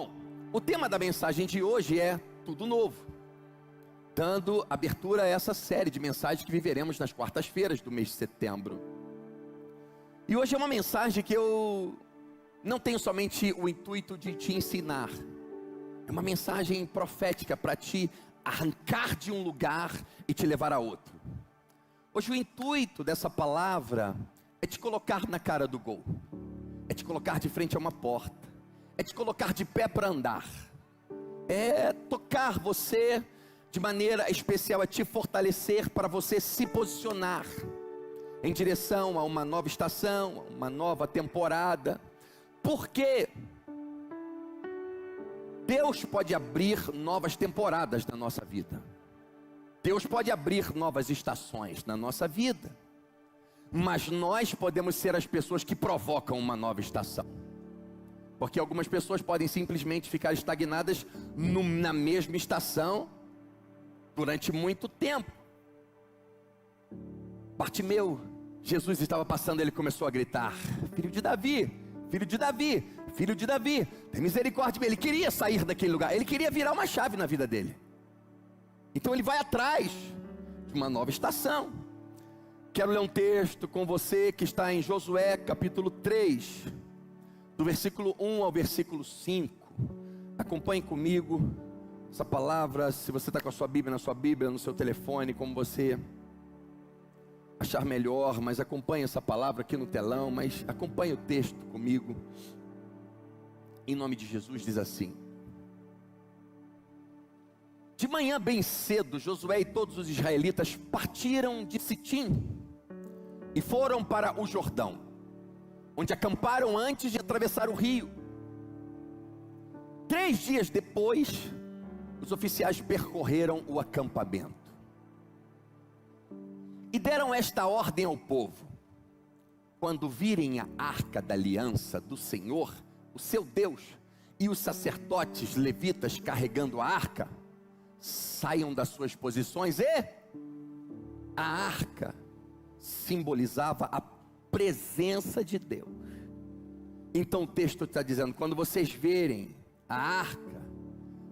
Bom, o tema da mensagem de hoje é tudo novo, dando abertura a essa série de mensagens que viveremos nas quartas-feiras do mês de setembro. E hoje é uma mensagem que eu não tenho somente o intuito de te ensinar, é uma mensagem profética para te arrancar de um lugar e te levar a outro. Hoje o intuito dessa palavra é te colocar na cara do gol, é te colocar de frente a uma porta, é te colocar de pé para andar, é tocar você de maneira especial, é te fortalecer para você se posicionar em direção a uma nova estação, a uma nova temporada. Porque Deus pode abrir novas temporadas na nossa vida, Deus pode abrir novas estações na nossa vida, mas nós podemos ser as pessoas que provocam uma nova estação. Porque algumas pessoas podem simplesmente ficar estagnadas na mesma estação durante muito tempo. Bartimeu, Jesus estava passando, ele começou a gritar: filho de Davi, filho de Davi, filho de Davi, tem misericórdia de mim. Ele queria sair daquele lugar, ele queria virar uma chave na vida dele. Então ele vai atrás de uma nova estação. Quero ler um texto com você que está em Josué capítulo 3, do versículo 1 ao versículo 5. Acompanhe comigo essa palavra. Se você está com a sua Bíblia, na sua Bíblia, no seu telefone, como você achar melhor, mas acompanhe essa palavra aqui no telão, mas acompanhe o texto comigo. Em nome de Jesus, diz assim: de manhã bem cedo, Josué e todos os israelitas partiram de Sitim e foram para o Jordão, onde acamparam antes de atravessar o rio. 3 dias depois, os oficiais percorreram o acampamento e deram esta ordem ao povo: quando virem a arca da aliança do Senhor, o seu Deus, e os sacerdotes levitas carregando a arca, saiam das suas posições. E a arca simbolizava a presença de Deus. Então o texto está dizendo: quando vocês verem a arca,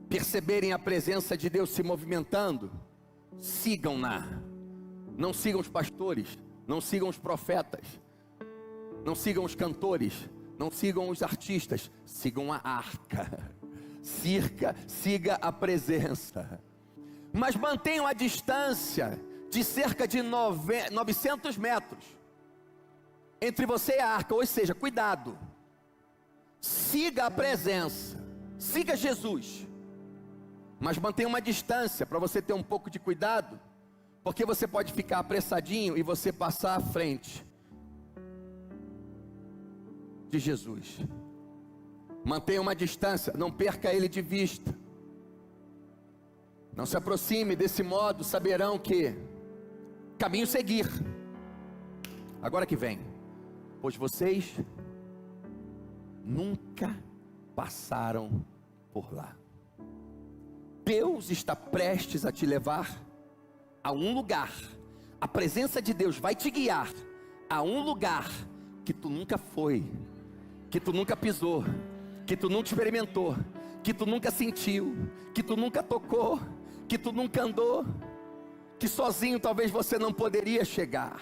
perceberem a presença de Deus se movimentando, sigam-na. Não sigam os pastores, não sigam os profetas, não sigam os cantores, não sigam os artistas, sigam a arca. Siga a presença, mas mantenham a distância de cerca de 900 metros entre você e a arca. Ou seja, cuidado, siga a presença, siga Jesus, mas mantenha uma distância para você ter um pouco de cuidado, porque você pode ficar apressadinho e você passar à frente de Jesus. Mantenha uma distância, não perca ele de vista, não se aproxime. Desse modo saberão que caminho seguir. Agora que vem, pois vocês nunca passaram por lá. Deus está prestes a te levar a um lugar. A presença de Deus vai te guiar a um lugar que tu nunca foi, que tu nunca pisou, que tu nunca experimentou, que tu nunca sentiu, que tu nunca tocou, que tu nunca andou, que sozinho talvez você não poderia chegar.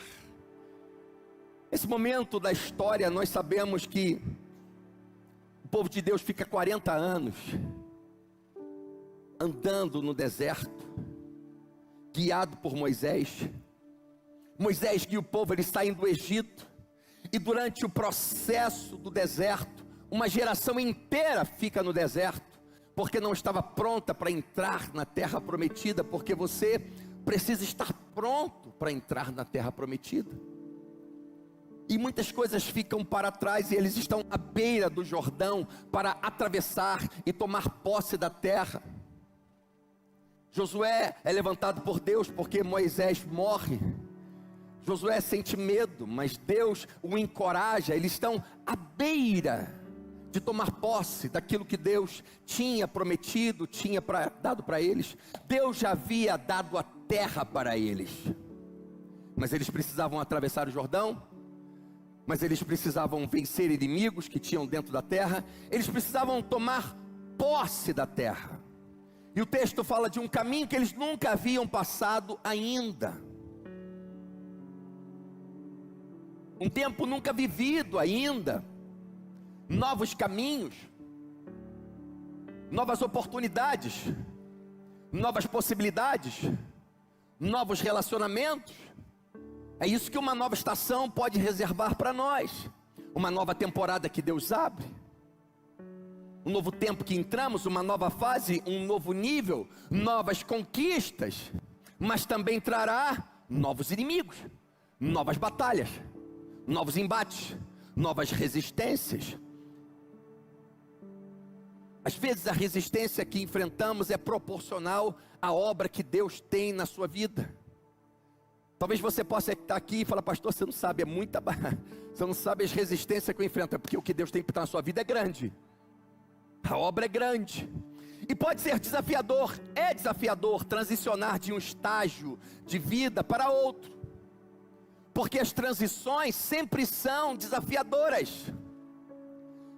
Esse momento da história, nós sabemos que o povo de Deus fica 40 anos andando no deserto, guiado por Moisés. Moisés guia o povo, eles saem do Egito, e durante o processo do deserto, uma geração inteira fica no deserto, porque não estava pronta para entrar na terra prometida. Porque você precisa estar pronto para entrar na terra prometida, e muitas coisas ficam para trás, e eles estão à beira do Jordão para atravessar e tomar posse da terra. Josué é levantado por Deus porque Moisés morre. Josué sente medo, mas Deus o encoraja. Eles estão à beira de tomar posse daquilo que Deus tinha prometido, tinha dado para eles. Deus já havia dado a terra para eles, mas eles precisavam atravessar o Jordão, mas eles precisavam vencer inimigos que tinham dentro da terra, eles precisavam tomar posse da terra. E o texto fala de um caminho que eles nunca haviam passado ainda. Um tempo nunca vivido ainda. Novos caminhos, novas oportunidades, novas possibilidades, novos relacionamentos. É isso que uma nova estação pode reservar para nós. Uma nova temporada que Deus abre. Um novo tempo que entramos, uma nova fase, um novo nível, novas conquistas. Mas também trará novos inimigos, novas batalhas, novos embates, novas resistências. Às vezes a resistência que enfrentamos é proporcional à obra que Deus tem na sua vida. Talvez você possa estar aqui e falar: pastor, você não sabe, você não sabe as resistências que eu enfrento. É porque o que Deus tem na sua vida é grande. A obra é grande. E pode ser desafiador, é desafiador transicionar de um estágio de vida para outro. Porque as transições sempre são desafiadoras.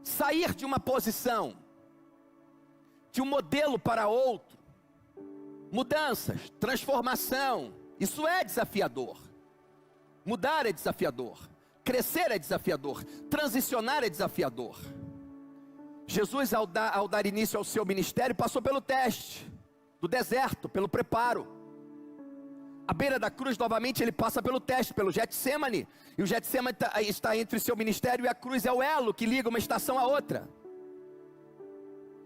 Sair de uma posição, de um modelo para outro, mudanças, transformação, isso é desafiador. Mudar é desafiador, crescer é desafiador, transicionar é desafiador. Jesus, ao dar início ao seu ministério, passou pelo teste do deserto, pelo preparo. À beira da cruz, novamente, ele passa pelo teste, pelo Getsemane. E o Getsemane está entre o seu ministério e a cruz, é o elo que liga uma estação à outra.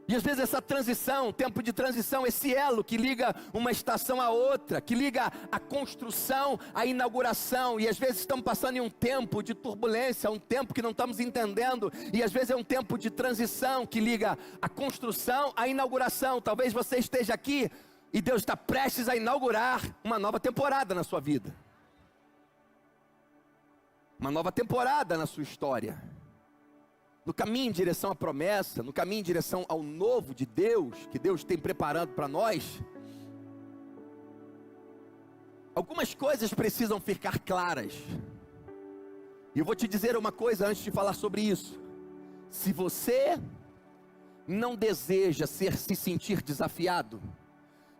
E às vezes essa transição, tempo de transição, esse elo que liga uma estação à outra, que liga a construção à inauguração. E às vezes estamos passando em um tempo de turbulência, um tempo que não estamos entendendo. E às vezes é um tempo de transição que liga a construção à inauguração. Talvez você esteja aqui e Deus está prestes a inaugurar uma nova temporada na sua vida. Uma nova temporada na sua história. No caminho em direção à promessa, no caminho em direção ao novo de Deus, que Deus tem preparado para nós, algumas coisas precisam ficar claras. E eu vou te dizer uma coisa antes de falar sobre isso. Se você não deseja se sentir desafiado,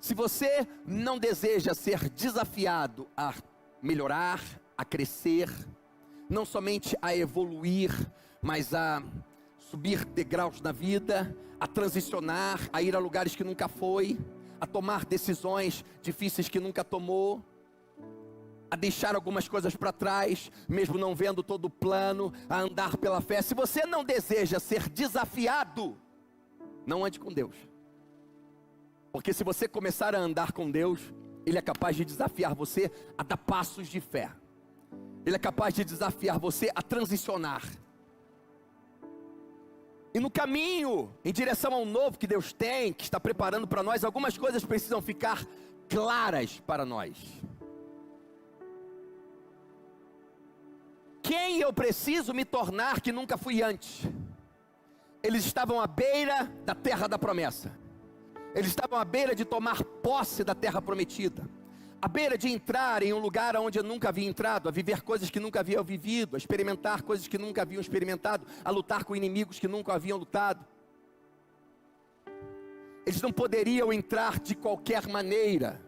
se você não deseja ser desafiado a melhorar, a crescer, não somente a evoluir, mas a subir degraus na vida, a transicionar, a ir a lugares que nunca foi, a tomar decisões difíceis que nunca tomou, a deixar algumas coisas para trás, mesmo não vendo todo o plano, a andar pela fé. Se você não deseja ser desafiado, não ande com Deus. Porque se você começar a andar com Deus, Ele é capaz de desafiar você a dar passos de fé. Ele é capaz de desafiar você a transicionar. E no caminho, em direção ao novo que Deus tem, que está preparando para nós, algumas coisas precisam ficar claras para nós. Quem eu preciso me tornar que nunca fui antes? Eles estavam à beira da terra da promessa. Eles estavam à beira de tomar posse da terra prometida. À beira de entrar em um lugar onde eu nunca havia entrado, a viver coisas que nunca haviam vivido, a experimentar coisas que nunca haviam experimentado, a lutar com inimigos que nunca haviam lutado. Eles não poderiam entrar de qualquer maneira.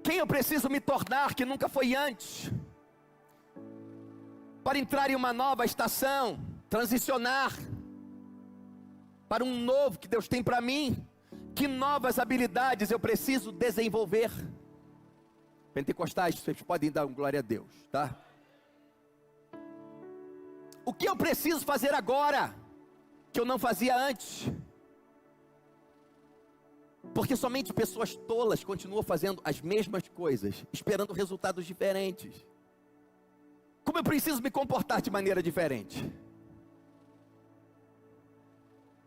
Quem eu preciso me tornar que nunca foi antes? Para entrar em uma nova estação, transicionar para um novo que Deus tem para mim. Que novas habilidades eu preciso desenvolver? Pentecostais, vocês podem dar glória a Deus, tá? O que eu preciso fazer agora, que eu não fazia antes? Porque somente pessoas tolas continuam fazendo as mesmas coisas, esperando resultados diferentes. Como eu preciso me comportar de maneira diferente?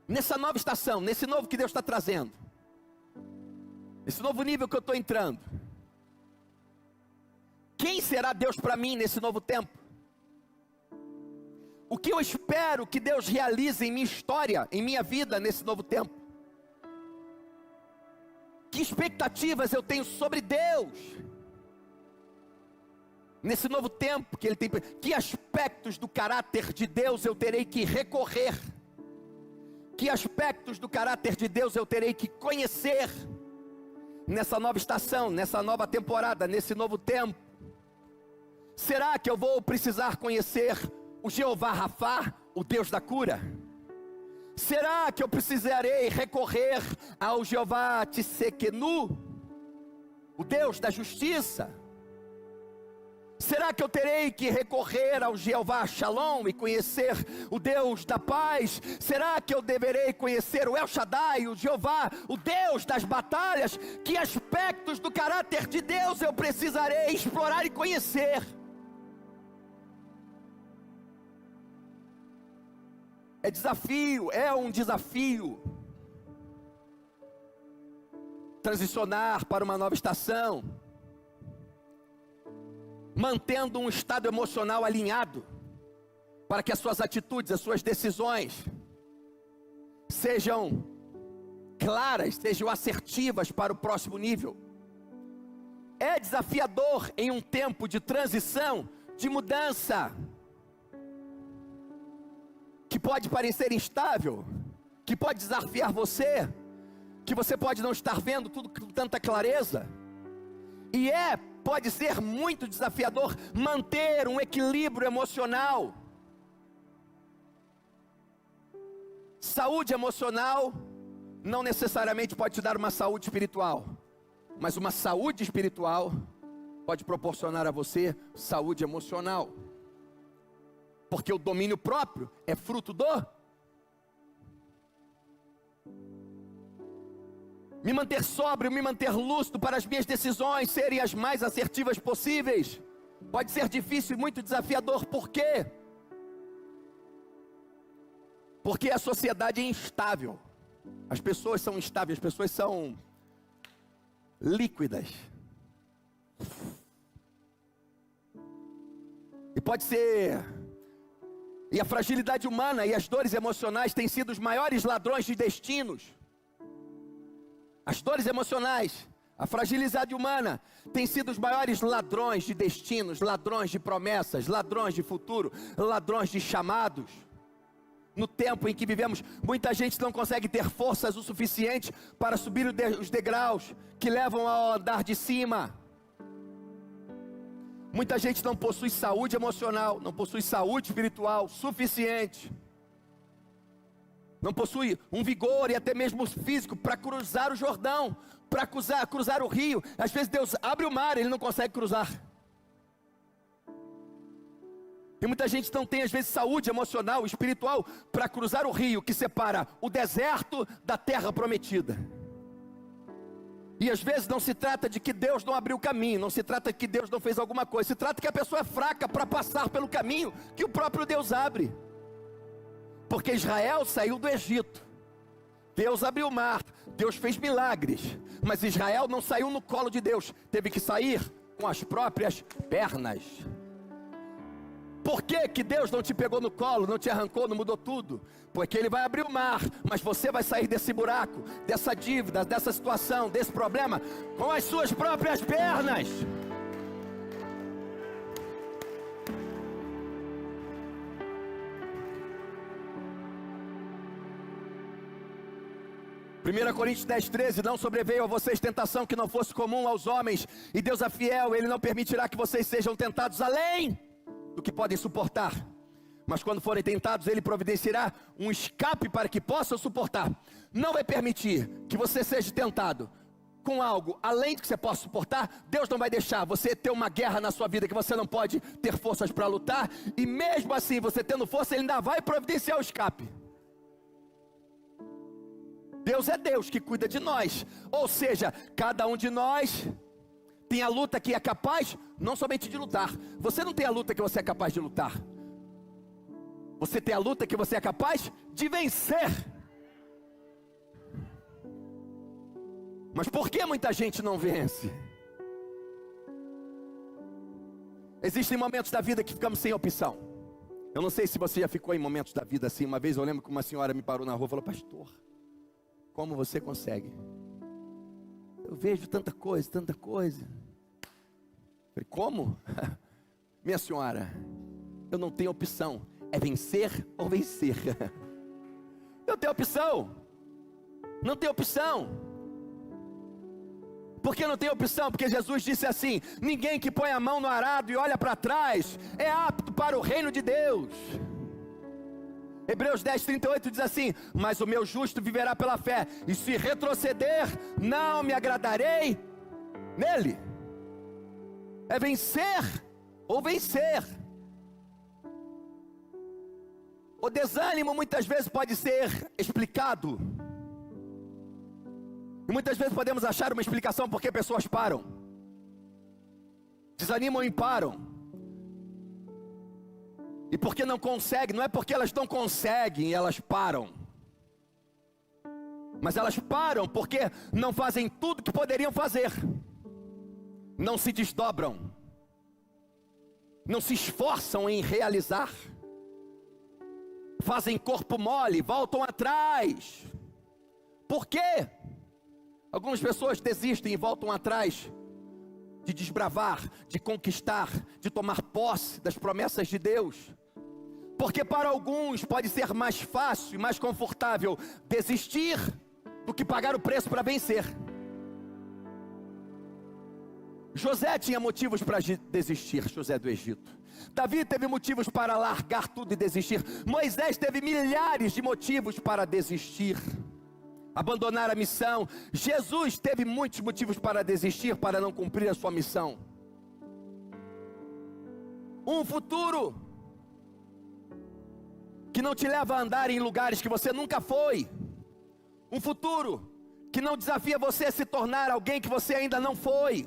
Nessa nova estação, nesse novo que Deus está trazendo, esse novo nível que eu estou entrando, quem será Deus para mim nesse novo tempo? O que eu espero que Deus realize em minha história, em minha vida nesse novo tempo? Que expectativas eu tenho sobre Deus nesse novo tempo que Ele tem? Que aspectos do caráter de Deus eu terei que recorrer? Que aspectos do caráter de Deus eu terei que conhecer nessa nova estação, nessa nova temporada, nesse novo tempo? Será que eu vou precisar conhecer o Jeová Rafá, o Deus da cura? Será que eu precisarei recorrer ao Jeová Tsequenu, o Deus da justiça? Será que eu terei que recorrer ao Jeová Shalom e conhecer o Deus da paz? Será que eu deverei conhecer o El Shaddai, o Jeová, o Deus das batalhas? Que aspectos do caráter de Deus eu precisarei explorar e conhecer? É um desafio transicionar para uma nova estação, mantendo um estado emocional alinhado, para que as suas atitudes, as suas decisões sejam claras, sejam assertivas para o próximo nível. É desafiador em um tempo de transição, de mudança, que pode parecer instável, que pode desafiar você, que você pode não estar vendo tudo com tanta clareza, e pode ser muito desafiador manter um equilíbrio emocional. Saúde emocional não necessariamente pode te dar uma saúde espiritual, mas uma saúde espiritual pode proporcionar a você saúde emocional, porque o domínio próprio é fruto do... Me manter sóbrio, me manter lúcido para as minhas decisões serem as mais assertivas possíveis. Pode ser difícil e muito desafiador. Por quê? Porque a sociedade é instável. As pessoas são instáveis, as pessoas são líquidas. E pode ser... E a fragilidade humana e as dores emocionais têm sido os maiores ladrões de destinos. As dores emocionais, a fragilidade humana tem sido os maiores ladrões de destinos, ladrões de promessas, ladrões de futuro, ladrões de chamados. No tempo em que vivemos, muita gente não consegue ter forças o suficiente para subir os degraus que levam ao andar de cima. Muita gente não possui saúde emocional, não possui saúde espiritual suficiente. Não possui um vigor e até mesmo físico para cruzar o Jordão, para cruzar o rio. Às vezes Deus abre o mar, ele não consegue cruzar. E muita gente não tem às vezes saúde emocional, espiritual, para cruzar o rio que separa o deserto da terra prometida. E às vezes não se trata de que Deus não abriu o caminho, não se trata de que Deus não fez alguma coisa, se trata que a pessoa é fraca para passar pelo caminho que o próprio Deus abre. Porque Israel saiu do Egito, Deus abriu o mar, Deus fez milagres, mas Israel não saiu no colo de Deus, teve que sair com as próprias pernas. Por que que Deus não te pegou no colo, não te arrancou, não mudou tudo? Porque Ele vai abrir o mar, mas você vai sair desse buraco, dessa dívida, dessa situação, desse problema, com as suas próprias pernas. Primeira Coríntios 10:13, não sobreveio a vocês tentação que não fosse comum aos homens, e Deus é fiel, Ele não permitirá que vocês sejam tentados além do que podem suportar, mas quando forem tentados, Ele providenciará um escape para que possam suportar. Não vai permitir que você seja tentado com algo além do que você possa suportar. Deus não vai deixar você ter uma guerra na sua vida que você não pode ter forças para lutar, e mesmo assim, você tendo força, Ele ainda vai providenciar o escape. Deus é Deus que cuida de nós, ou seja, cada um de nós tem a luta que é capaz, não somente de lutar. Você não tem a luta que você é capaz de lutar, você tem a luta que você é capaz de vencer. Mas por que muita gente não vence? Existem momentos da vida que ficamos sem opção. Eu não sei se você já ficou em momentos da vida assim. Uma vez eu lembro que uma senhora me parou na rua e falou: pastor, como você consegue? Eu vejo tanta coisa, tanta coisa. Eu falei: como? Minha senhora, eu não tenho opção, é vencer ou vencer. Eu tenho opção. Não tem opção. Por que não tem opção? Porque Jesus disse assim: ninguém que põe a mão no arado e olha para trás é apto para o reino de Deus. Hebreus 10:38 diz assim: mas o meu justo viverá pela fé, e se retroceder, não me agradarei nele. É vencer ou vencer. O desânimo muitas vezes pode ser explicado, e muitas vezes podemos achar uma explicação porque pessoas param, desanimam e param. E porque não conseguem, não é porque elas não conseguem, elas param. Mas elas param porque não fazem tudo que poderiam fazer. Não se desdobram. Não se esforçam em realizar. Fazem corpo mole, voltam atrás. Por quê? Algumas pessoas desistem e voltam atrás de desbravar, de conquistar, de tomar posse das promessas de Deus. Porque para alguns pode ser mais fácil e mais confortável desistir do que pagar o preço para vencer. José tinha motivos para desistir, José do Egito. Davi teve motivos para largar tudo e desistir. Moisés teve milhares de motivos para desistir, abandonar a missão. Jesus teve muitos motivos para desistir, para não cumprir a sua missão. Um futuro que não te leva a andar em lugares que você nunca foi. Um futuro que não desafia você a se tornar alguém que você ainda não foi.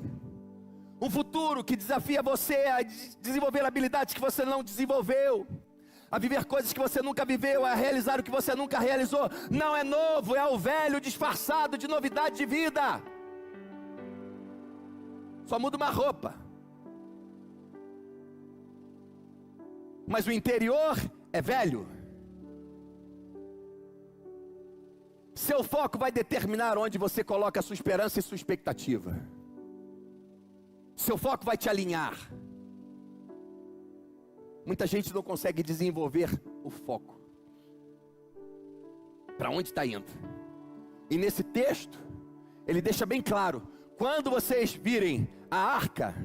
Um futuro que desafia você a desenvolver habilidades que você não desenvolveu, a viver coisas que você nunca viveu, a realizar o que você nunca realizou. Não é novo, é o velho disfarçado de novidade de vida. Só muda uma roupa, mas o interior é velho. Seu foco vai determinar onde você coloca a sua esperança e sua expectativa. Seu foco vai te alinhar. Muita gente não consegue desenvolver o foco. Para onde está indo? E nesse texto, ele deixa bem claro: quando vocês virem a arca,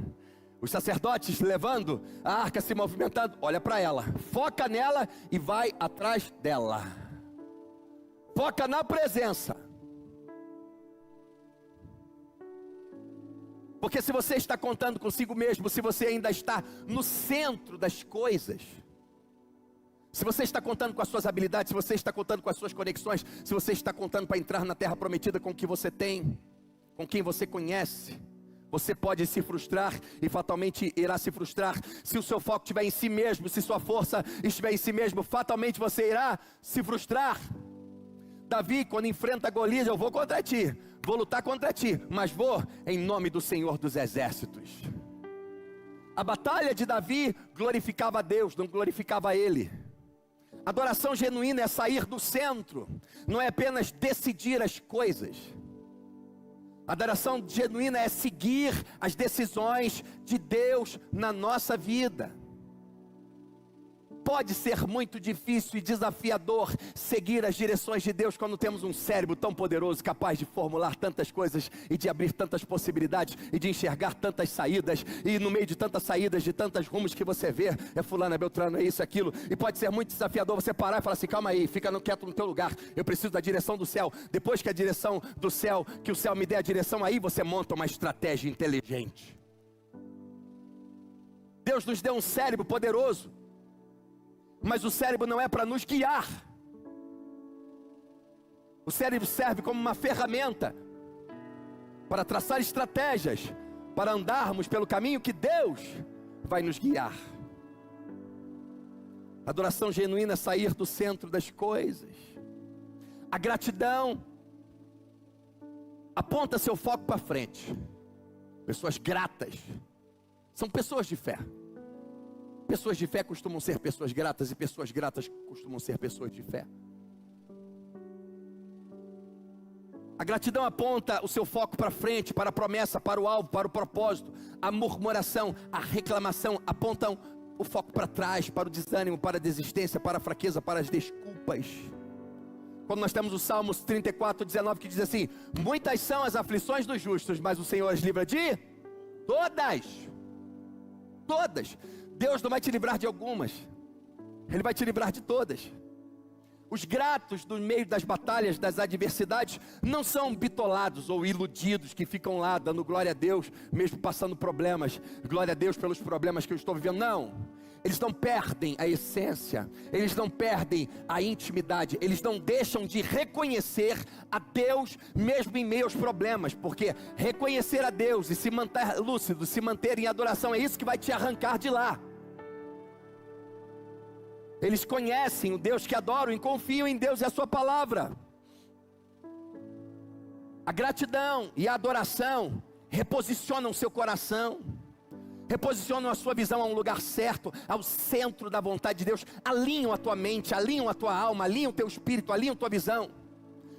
os sacerdotes levando a arca, se movimentando, olha para ela, foca nela e vai atrás dela. Foca na presença. Porque se você está contando consigo mesmo, se você ainda está no centro das coisas, se você está contando com as suas habilidades, se você está contando com as suas conexões, se você está contando para entrar na terra prometida com o que você tem, com quem você conhece, você pode se frustrar e fatalmente irá se frustrar. Se o seu foco estiver em si mesmo, se sua força estiver em si mesmo, fatalmente você irá se frustrar. Davi, quando enfrenta Golias: eu vou contra ti, vou lutar contra ti, mas vou em nome do Senhor dos Exércitos. A batalha de Davi glorificava a Deus, não glorificava ele. Adoração genuína é sair do centro, não é apenas decidir as coisas. Adoração genuína é seguir as decisões de Deus na nossa vida. Pode ser muito difícil e desafiador seguir as direções de Deus quando temos um cérebro tão poderoso, capaz de formular tantas coisas e de abrir tantas possibilidades e de enxergar tantas saídas, e no meio de tantas saídas, de tantos rumos que você vê, é fulano, é beltrano, é isso, é aquilo. E pode ser muito desafiador você parar e falar assim: calma aí, fica quieto no teu lugar, eu preciso da direção do céu. Depois que a direção do céu, que o céu me dê a direção, aí você monta uma estratégia inteligente. Deus nos deu um cérebro poderoso, mas o cérebro não é para nos guiar. O cérebro serve como uma ferramenta para traçar estratégias, para andarmos pelo caminho que Deus vai nos guiar. Adoração genuína é sair do centro das coisas. A gratidão aponta seu foco para frente. Pessoas gratas são pessoas de fé. Pessoas de fé costumam ser pessoas gratas, e pessoas gratas costumam ser pessoas de fé. A gratidão aponta o seu foco para frente, para a promessa, para o alvo, para o propósito. A murmuração, a reclamação apontam o foco para trás, para o desânimo, para a desistência, para a fraqueza, para as desculpas. Quando nós temos o Salmos 34, 19, que diz assim: muitas são as aflições dos justos, mas o Senhor as livra de todas. Todas. Deus não vai te livrar de algumas, Ele vai te livrar de todas. Os gratos no meio das batalhas, das adversidades, não são bitolados ou iludidos que ficam lá dando glória a Deus, mesmo passando problemas. Glória a Deus pelos problemas que eu estou vivendo. Não, eles não perdem a essência, eles não perdem a intimidade, eles não deixam de reconhecer a Deus mesmo em meio aos problemas, porque reconhecer a Deus e se manter lúcido, se manter em adoração, é isso que vai te arrancar de lá. Eles conhecem o Deus que adoram e confiam em Deus e a sua palavra. A gratidão e a adoração reposicionam o seu coração, reposicionam a sua visão a um lugar certo, ao centro da vontade de Deus. Alinham a tua mente, alinham a tua alma, alinham o teu espírito, alinham a tua visão,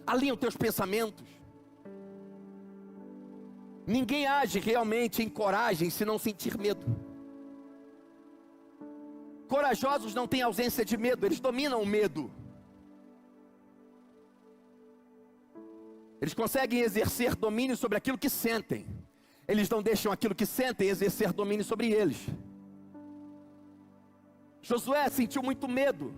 alinham os teus pensamentos. Ninguém age realmente em coragem se não sentir medo. Corajosos não têm ausência de medo, eles dominam o medo. Eles conseguem exercer domínio sobre aquilo que sentem. Eles não deixam aquilo que sentem exercer domínio sobre eles. Josué sentiu muito medo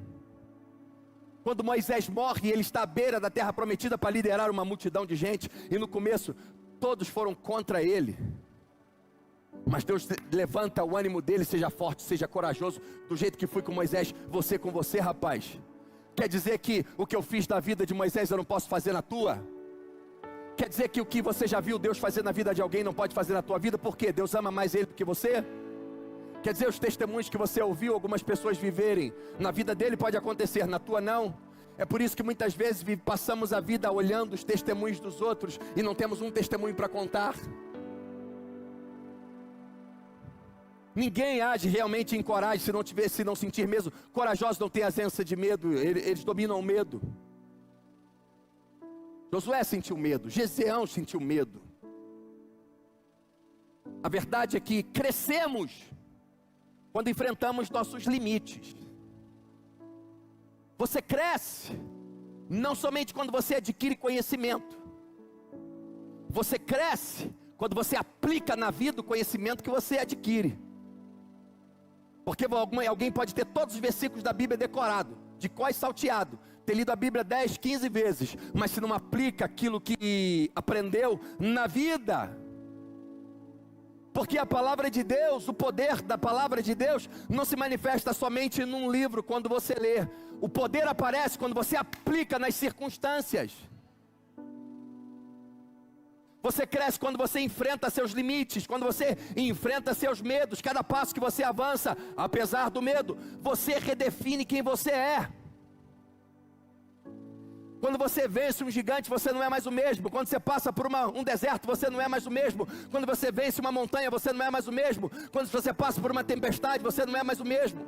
quando Moisés morre e ele está à beira da terra prometida para liderar uma multidão de gente. E no começo todos foram contra ele. Mas Deus levanta o ânimo dele, seja forte, seja corajoso, do jeito que fui com Moisés, você com você, rapaz. Quer dizer que o que eu fiz na vida de Moisés eu não posso fazer na tua? Quer dizer que o que você já viu Deus fazer na vida de alguém não pode fazer na tua vida? Por quê? Deus ama mais ele do que você? Quer dizer, os testemunhos que você ouviu algumas pessoas viverem, na vida dele pode acontecer, na tua não? É por isso que muitas vezes passamos a vida olhando os testemunhos dos outros e não temos um testemunho para contar. Ninguém age realmente em coragem se não sentir medo. Corajosos não têm ausência de medo, eles dominam o medo. Josué sentiu medo, Gedeão sentiu medo. A verdade é que crescemos quando enfrentamos nossos limites. Você cresce não somente quando você adquire conhecimento. Você cresce quando você aplica na vida o conhecimento que você adquire. Porque alguém pode ter todos os versículos da Bíblia decorado, de cor e salteado, ter lido a Bíblia 10, 15 vezes, mas se não aplica aquilo que aprendeu na vida. Porque a palavra de Deus, o poder da palavra de Deus, não se manifesta somente num livro quando você lê. O poder aparece quando você aplica nas circunstâncias. Você cresce quando você enfrenta seus limites, quando você enfrenta seus medos. Cada passo que você avança, apesar do medo, você redefine quem você é. Quando você vence um gigante, você não é mais o mesmo. Quando você passa por um deserto, você não é mais o mesmo. Quando você vence uma montanha, você não é mais o mesmo. Quando você passa por uma tempestade, você não é mais o mesmo.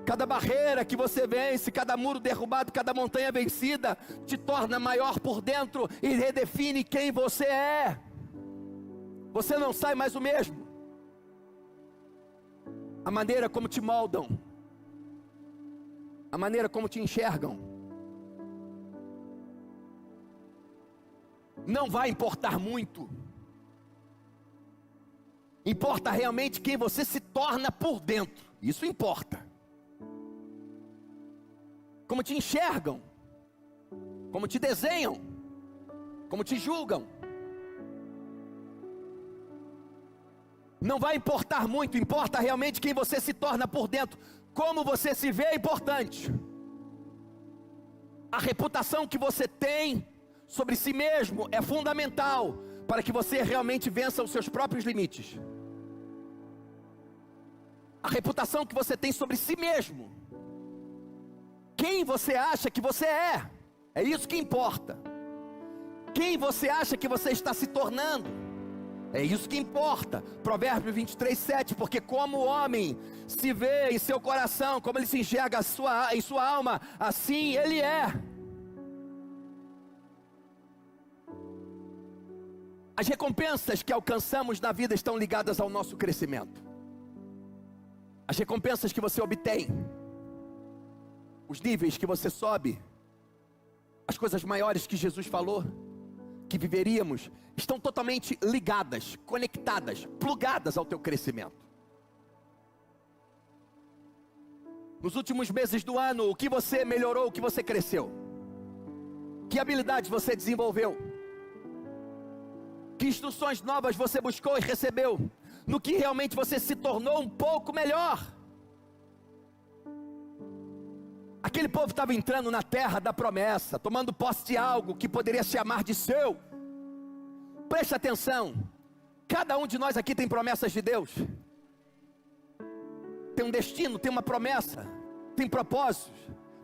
Cada barreira que você vence, cada muro derrubado, cada montanha vencida, te torna maior por dentro e redefine quem você é. Você não sai mais o mesmo. A maneira como te moldam, a maneira como te enxergam, não vai importar muito. Importa realmente quem você se torna por dentro. Isso importa. Como te enxergam, como te desenham, como te julgam. Não vai importar muito, importa realmente quem você se torna por dentro. Como você se vê é importante. A reputação que você tem sobre si mesmo é fundamental para que você realmente vença os seus próprios limites. A reputação que você tem sobre si mesmo. Quem você acha que você é? É isso que importa. Quem você acha que você está se tornando? É isso que importa. Provérbios 23, 7. Porque como o homem se vê em seu coração, como ele se enxerga em sua alma, assim ele é. As recompensas que alcançamos na vida estão ligadas ao nosso crescimento. As recompensas que você obtém, os níveis que você sobe, as coisas maiores que Jesus falou, que viveríamos, estão totalmente ligadas, conectadas, plugadas ao teu crescimento. Nos últimos meses do ano, o que você melhorou, o que você cresceu? Que habilidades você desenvolveu? Que instruções novas você buscou e recebeu? No que realmente você se tornou um pouco melhor? Aquele povo estava entrando na terra da promessa, tomando posse de algo que poderia se chamar de seu. Preste atenção, cada um de nós aqui tem promessas de Deus. Tem um destino, tem uma promessa, tem propósitos,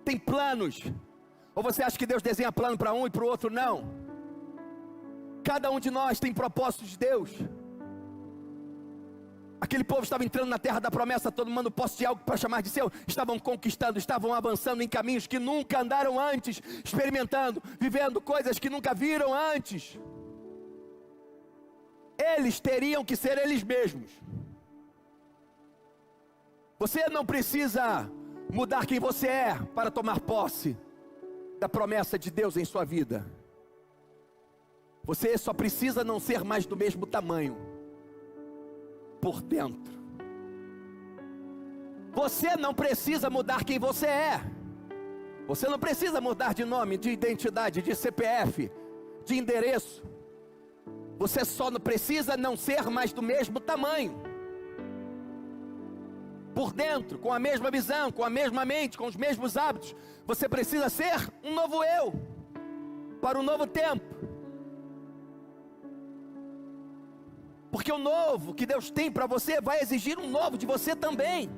tem planos. Ou você acha que Deus desenha plano para um e para o outro? Não. Cada um de nós tem propósitos de Deus. Aquele povo estava entrando na terra da promessa, tomando posse de algo para chamar de seu. Estavam conquistando, estavam avançando em caminhos que nunca andaram antes, experimentando, vivendo coisas que nunca viram antes. Eles teriam que ser eles mesmos. Você não precisa mudar quem você é para tomar posse da promessa de Deus em sua vida. Você só precisa não ser mais do mesmo tamanho por dentro. Você não precisa mudar quem você é. Você não precisa mudar de nome, de identidade, de CPF, de endereço. Você só não precisa não ser mais do mesmo tamanho. Por dentro, com a mesma visão, com a mesma mente, com os mesmos hábitos. Você precisa ser um novo eu, para um novo tempo. Porque o novo que Deus tem para você vai exigir um novo de você também.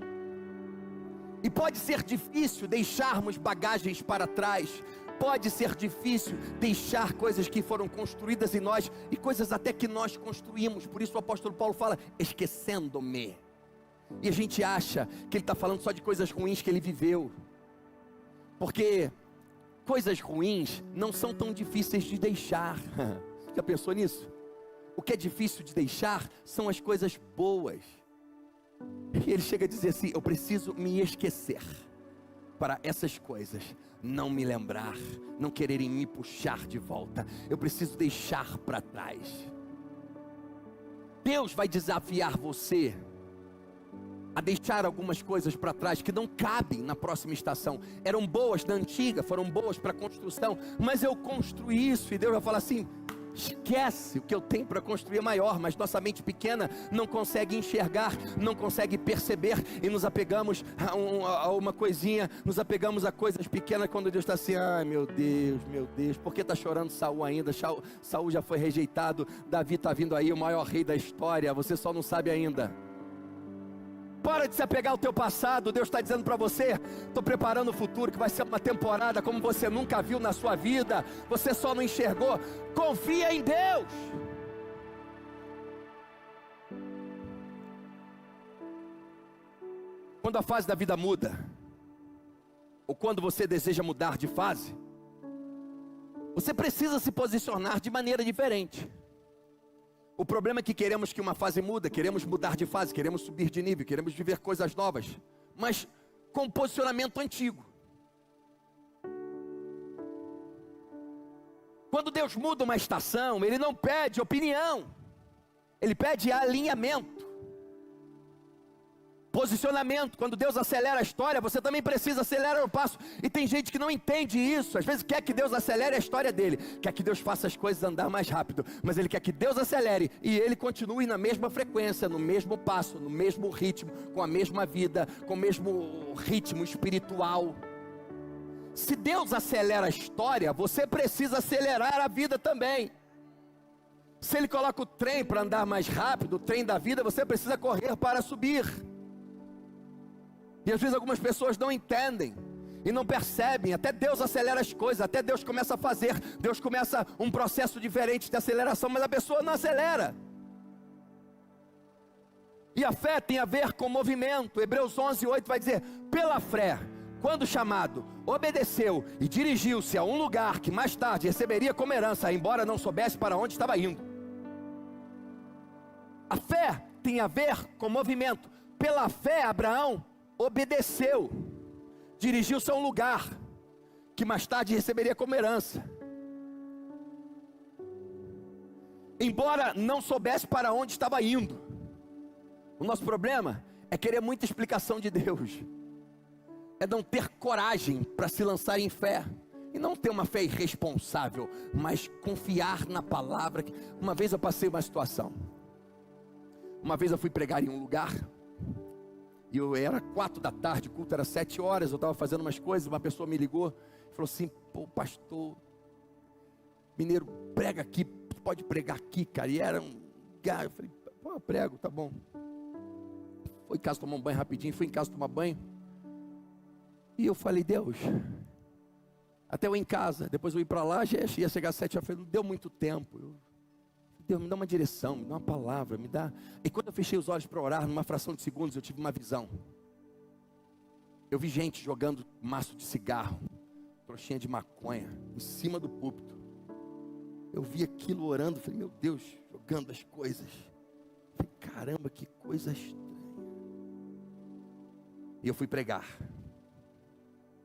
E pode ser difícil deixarmos bagagens para trás. Pode ser difícil deixar coisas que foram construídas em nós e coisas até que nós construímos. Por isso o apóstolo Paulo fala, esquecendo-me. E a gente acha que ele está falando só de coisas ruins que ele viveu. Porque coisas ruins não são tão difíceis de deixar. Já pensou nisso? O que é difícil de deixar são as coisas boas. E ele chega a dizer assim, eu preciso me esquecer, para essas coisas não me lembrar, não quererem me puxar de volta. Eu preciso deixar para trás. Deus vai desafiar você a deixar algumas coisas para trás que não cabem na próxima estação. Eram boas na antiga, foram boas para a construção, mas eu construí isso, e Deus vai falar assim, esquece, o que eu tenho para construir é maior. Mas nossa mente pequena não consegue enxergar, não consegue perceber, e nos apegamos a uma coisinha, nos apegamos a coisas pequenas, quando Deus está assim, ai meu Deus, por que está chorando Saul ainda? Saul já foi rejeitado, Davi está vindo aí, o maior rei da história, você só não sabe ainda. Para de se apegar ao teu passado. Deus está dizendo para você, estou preparando o futuro, que vai ser uma temporada como você nunca viu na sua vida. Você só não enxergou. Confia em Deus. Quando a fase da vida muda, ou quando você deseja mudar de fase, você precisa se posicionar de maneira diferente. O problema é que queremos que uma fase muda, queremos mudar de fase, queremos subir de nível, queremos viver coisas novas, mas com um posicionamento antigo. Quando Deus muda uma estação, Ele não pede opinião, Ele pede alinhamento, posicionamento. Quando Deus acelera a história, você também precisa acelerar o passo. E tem gente que não entende isso. Às vezes quer que Deus acelere a história dele, quer que Deus faça as coisas andar mais rápido, mas ele quer que Deus acelere e ele continue na mesma frequência, no mesmo passo, no mesmo ritmo, com a mesma vida, com o mesmo ritmo espiritual. Se Deus acelera a história, você precisa acelerar a vida também. Se Ele coloca o trem para andar mais rápido, o trem da vida, você precisa correr para subir. E às vezes algumas pessoas não entendem e não percebem. Até Deus acelera as coisas, até Deus começa a fazer, Deus começa um processo diferente de aceleração, mas a pessoa não acelera. E a fé tem a ver com movimento. Hebreus 11:8 vai dizer, pela fé, quando chamado, obedeceu e dirigiu-se a um lugar que mais tarde receberia como herança, embora não soubesse para onde estava indo. A fé tem a ver com movimento. Pela fé, Abraão obedeceu, dirigiu-se a um lugar que mais tarde receberia como herança. Embora não soubesse para onde estava indo. O nosso problema é querer muita explicação de Deus. É não ter coragem para se lançar em fé. E não ter uma fé irresponsável, mas confiar na palavra. Uma vez eu passei uma situação. Uma vez eu fui pregar em um lugar. E era 4 da tarde, o culto era 7 horas. Eu estava fazendo umas coisas, uma pessoa me ligou. Falou assim, pô, pastor Mineiro, prega aqui, pode pregar aqui, cara. E era um lugar, eu falei, pô, eu prego, tá bom. Foi em casa tomar um banho rapidinho, fui em casa tomar banho. E eu falei, Deus, até eu ir em casa, depois eu ir para lá, já ia chegar às 7 horas, eu falei, não deu muito tempo. Deus, me dá uma direção, me dá uma palavra, me dá. E quando eu fechei os olhos para orar, numa fração de segundos, eu tive uma visão. Eu vi gente jogando maço de cigarro, trouxinha de maconha, em cima do púlpito. Eu vi aquilo orando, falei, meu Deus, jogando as coisas. Falei, caramba, que coisa estranha. E eu fui pregar.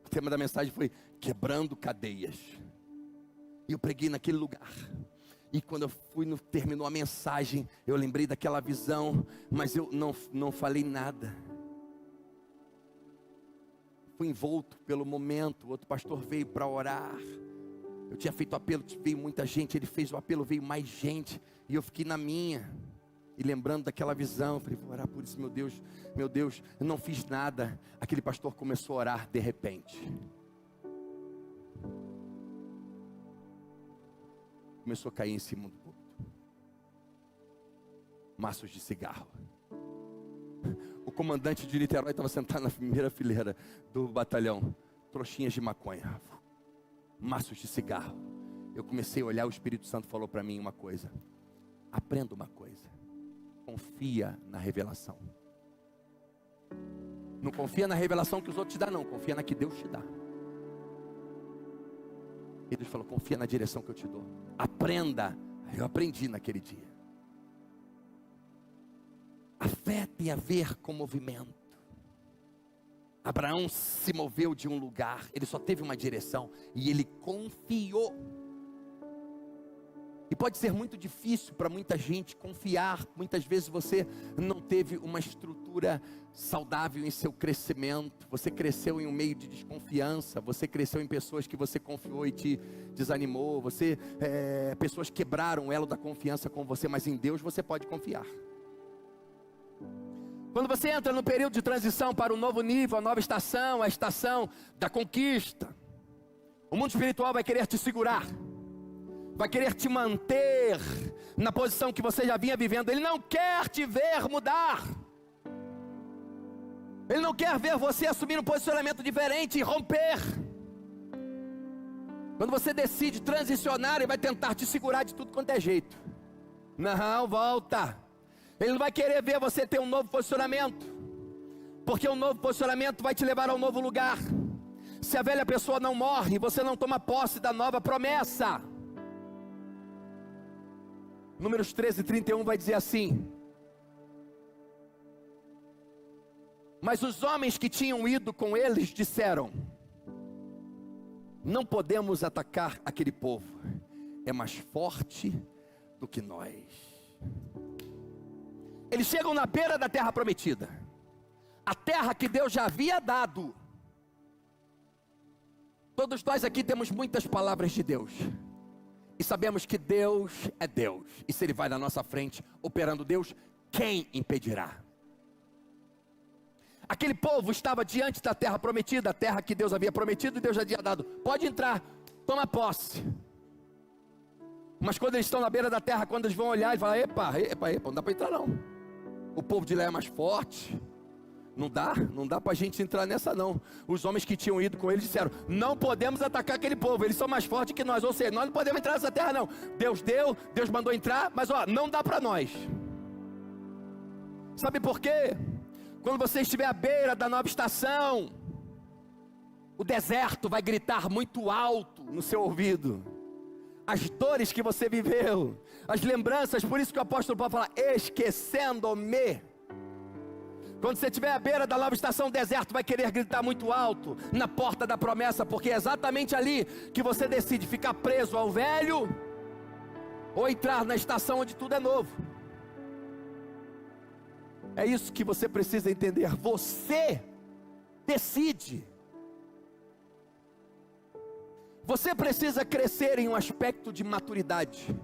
O tema da mensagem foi quebrando cadeias. E eu preguei naquele lugar. E quando eu terminou a mensagem, eu lembrei daquela visão, mas eu não falei nada. Fui envolto pelo momento. O outro pastor veio para orar. Eu tinha feito o apelo, veio muita gente. Ele fez o apelo, veio mais gente. E eu fiquei na minha. E lembrando daquela visão, falei, vou orar por isso, meu Deus, eu não fiz nada. Aquele pastor começou a orar de repente. Começou a cair em cima do púlpito. Maços de cigarro. O comandante de Niterói estava sentado na primeira fileira do batalhão. Trouxinhas de maconha. Maços de cigarro. Eu comecei a olhar, o Espírito Santo falou para mim uma coisa. Aprenda uma coisa. Confia na revelação. Não confia na revelação que os outros te dão, não. Confia na que Deus te dá. E Deus falou, confia na direção que eu te dou. Aprenda. Eu aprendi naquele dia. A fé tem a ver com movimento. Abraão se moveu de um lugar. Ele só teve uma direção. E ele confiou. E pode ser muito difícil para muita gente confiar. Muitas vezes você não teve uma estrutura saudável em seu crescimento. Você cresceu em um meio de desconfiança. Você cresceu em pessoas que você confiou e te desanimou. Pessoas quebraram o elo da confiança com você. Mas em Deus você pode confiar. Quando você entra no período de transição para um novo nível, a nova estação, a estação da conquista, o mundo espiritual vai querer te segurar. Vai querer te manter na posição que você já vinha vivendo. Ele não quer te ver mudar. Ele não quer ver você assumir um posicionamento diferente e romper. Quando você decide transicionar, ele vai tentar te segurar de tudo quanto é jeito. Não, volta. Ele não vai querer ver você ter um novo posicionamento. Porque um novo posicionamento vai te levar a um novo lugar. Se a velha pessoa não morre, você não toma posse da nova promessa. Números 13:31 vai dizer assim: mas os homens que tinham ido com eles disseram: não podemos atacar aquele povo, é mais forte do que nós. Eles chegam na beira da terra prometida, a terra que Deus já havia dado. Todos nós aqui temos muitas palavras de Deus. E sabemos que Deus é Deus. E se Ele vai na nossa frente, operando Deus, quem impedirá? Aquele povo estava diante da terra prometida, a terra que Deus havia prometido e Deus já havia dado. Pode entrar, toma posse. Mas quando eles estão na beira da terra, quando eles vão olhar, eles falam: epa, não dá para entrar não. O povo de lá é mais forte. Não dá para a gente entrar nessa não. Os homens que tinham ido com eles disseram: não podemos atacar aquele povo, eles são mais fortes que nós. Ou seja, nós não podemos entrar nessa terra não. Deus deu, Deus mandou entrar, mas não dá para nós. Sabe por quê? Quando você estiver à beira da nova estação, o deserto vai gritar muito alto no seu ouvido. As dores que você viveu, as lembranças, por isso que o apóstolo Paulo fala: esquecendo-me. Quando você estiver à beira da nova estação do deserto, vai querer gritar muito alto na porta da promessa, porque é exatamente ali que você decide ficar preso ao velho ou entrar na estação onde tudo é novo. É isso que você precisa entender. Você decide. Você precisa crescer em um aspecto de maturidade.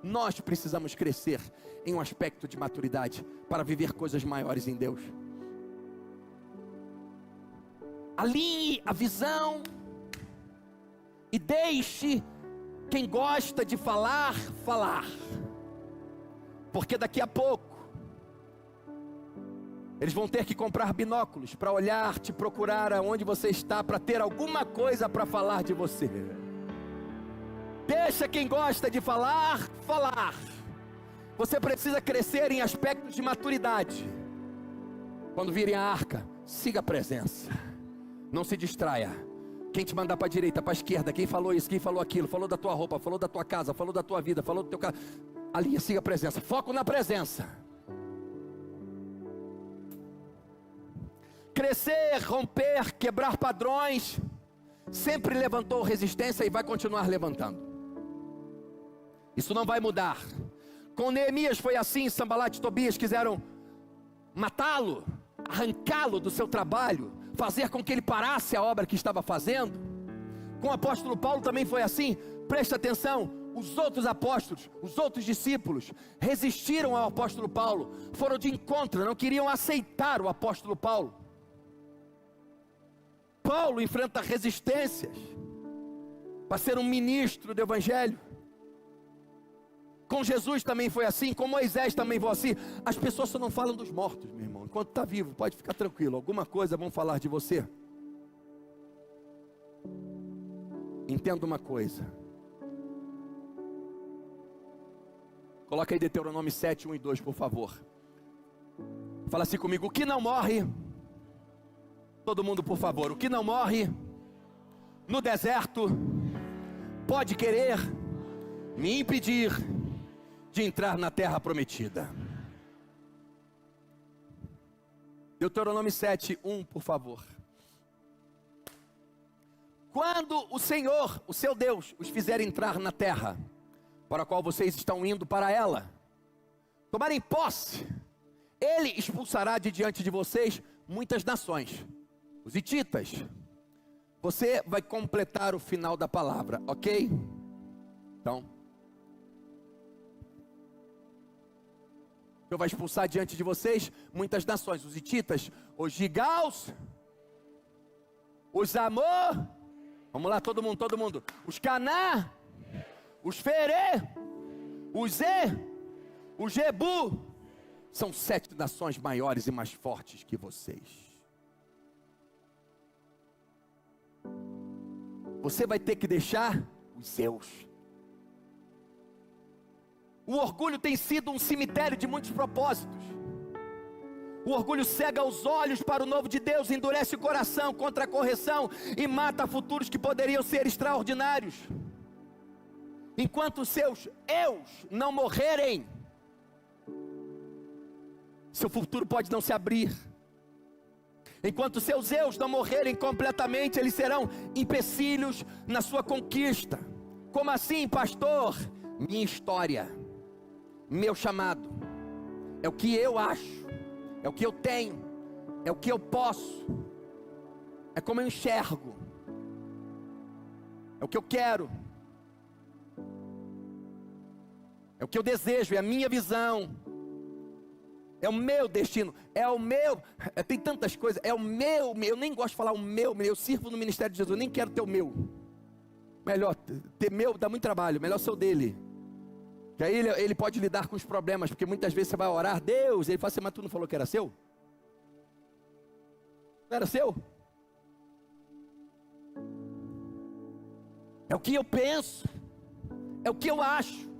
Nós precisamos crescer em um aspecto de maturidade para viver coisas maiores em Deus. Alinhe a visão e deixe quem gosta de falar, falar. Porque daqui a pouco eles vão ter que comprar binóculos para olhar, te procurar aonde você está, para ter alguma coisa para falar de você. Deixa quem gosta de falar, falar. Você precisa crescer em aspectos de maturidade. Quando virem a arca, siga a presença. Não se distraia. Quem te mandar para a direita, para a esquerda, quem falou isso, quem falou aquilo, falou da tua roupa, falou da tua casa, falou da tua vida, falou do teu carro. Ali, siga a presença. Foco na presença. Crescer, romper, quebrar padrões, sempre levantou resistência e vai continuar levantando. Isso não vai mudar. Com Neemias foi assim. Sanbalat e Tobias quiseram matá-lo, arrancá-lo do seu trabalho, fazer com que ele parasse a obra que estava fazendo. Com o apóstolo Paulo também foi assim. Presta atenção, os outros apóstolos, os outros discípulos resistiram ao apóstolo Paulo, foram de encontro, não queriam aceitar o apóstolo Paulo. Paulo enfrenta resistências para ser um ministro do evangelho. Com Jesus também foi assim, com Moisés também foi assim. As pessoas só não falam dos mortos, meu irmão. Enquanto está vivo, pode ficar tranquilo, alguma coisa vão falar de você. Entenda uma coisa. Coloca aí Deuteronômio 7, 1 e 2, por favor. Fala assim comigo: o que não morre, todo mundo por favor, o que não morre no deserto pode querer me impedir de entrar na terra prometida. Deuteronômio 7, 1, por favor. Quando o Senhor, o seu Deus, os fizer entrar na terra para a qual vocês estão indo para ela, tomarem posse, Ele expulsará de diante de vocês muitas nações. Os hititas. Você vai completar o final da palavra, ok? Então, eu vou expulsar diante de vocês muitas nações. Os hititas, os gigaus, os amor, vamos lá todo mundo. Os caná, os ferê, os zê, os jebu. São 7 nações maiores e mais fortes que vocês. Você vai ter que deixar os seus. O orgulho tem sido um cemitério de muitos propósitos. O orgulho cega os olhos para o novo de Deus, endurece o coração contra a correção e mata futuros que poderiam ser extraordinários. Enquanto os seus eus não morrerem, seu futuro pode não se abrir. Enquanto seus eus não morrerem completamente, eles serão empecilhos na sua conquista. Como assim, pastor? Minha história, meu chamado, é o que eu acho, é o que eu tenho, é o que eu posso, é como eu enxergo, é o que eu quero, é o que eu desejo, é a minha visão, é o meu destino, é o meu, tem tantas coisas, é o meu, eu nem gosto de falar o meu, eu sirvo no ministério de Jesus, eu nem quero ter o meu. Melhor, ter meu dá muito trabalho, melhor ser o dele. Que aí ele pode lidar com os problemas, porque muitas vezes você vai orar, Deus, ele fala assim, mas tu não falou que era seu? Não era seu? É o que eu penso, é o que eu acho.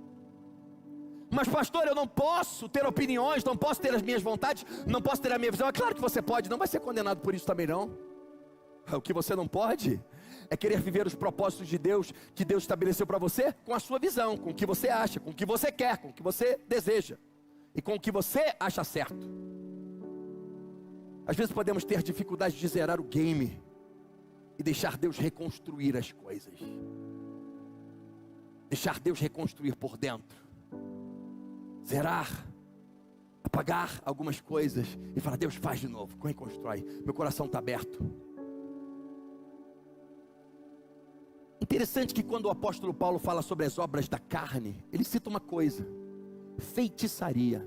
Mas pastor, eu não posso ter opiniões, não posso ter as minhas vontades, não posso ter a minha visão. É claro que você pode, não vai ser condenado por isso também não. O que você não pode é querer viver os propósitos de Deus, que Deus estabeleceu para você, com a sua visão, com o que você acha, com o que você quer, com o que você deseja, e com o que você acha certo. Às vezes podemos ter dificuldade de zerar o game e deixar Deus reconstruir as coisas. Deixar Deus reconstruir por dentro. Zerar, apagar algumas coisas e falar: Deus, faz de novo, reconstrói. Meu coração está aberto. Interessante que quando o apóstolo Paulo fala sobre as obras da carne, ele cita uma coisa: feitiçaria.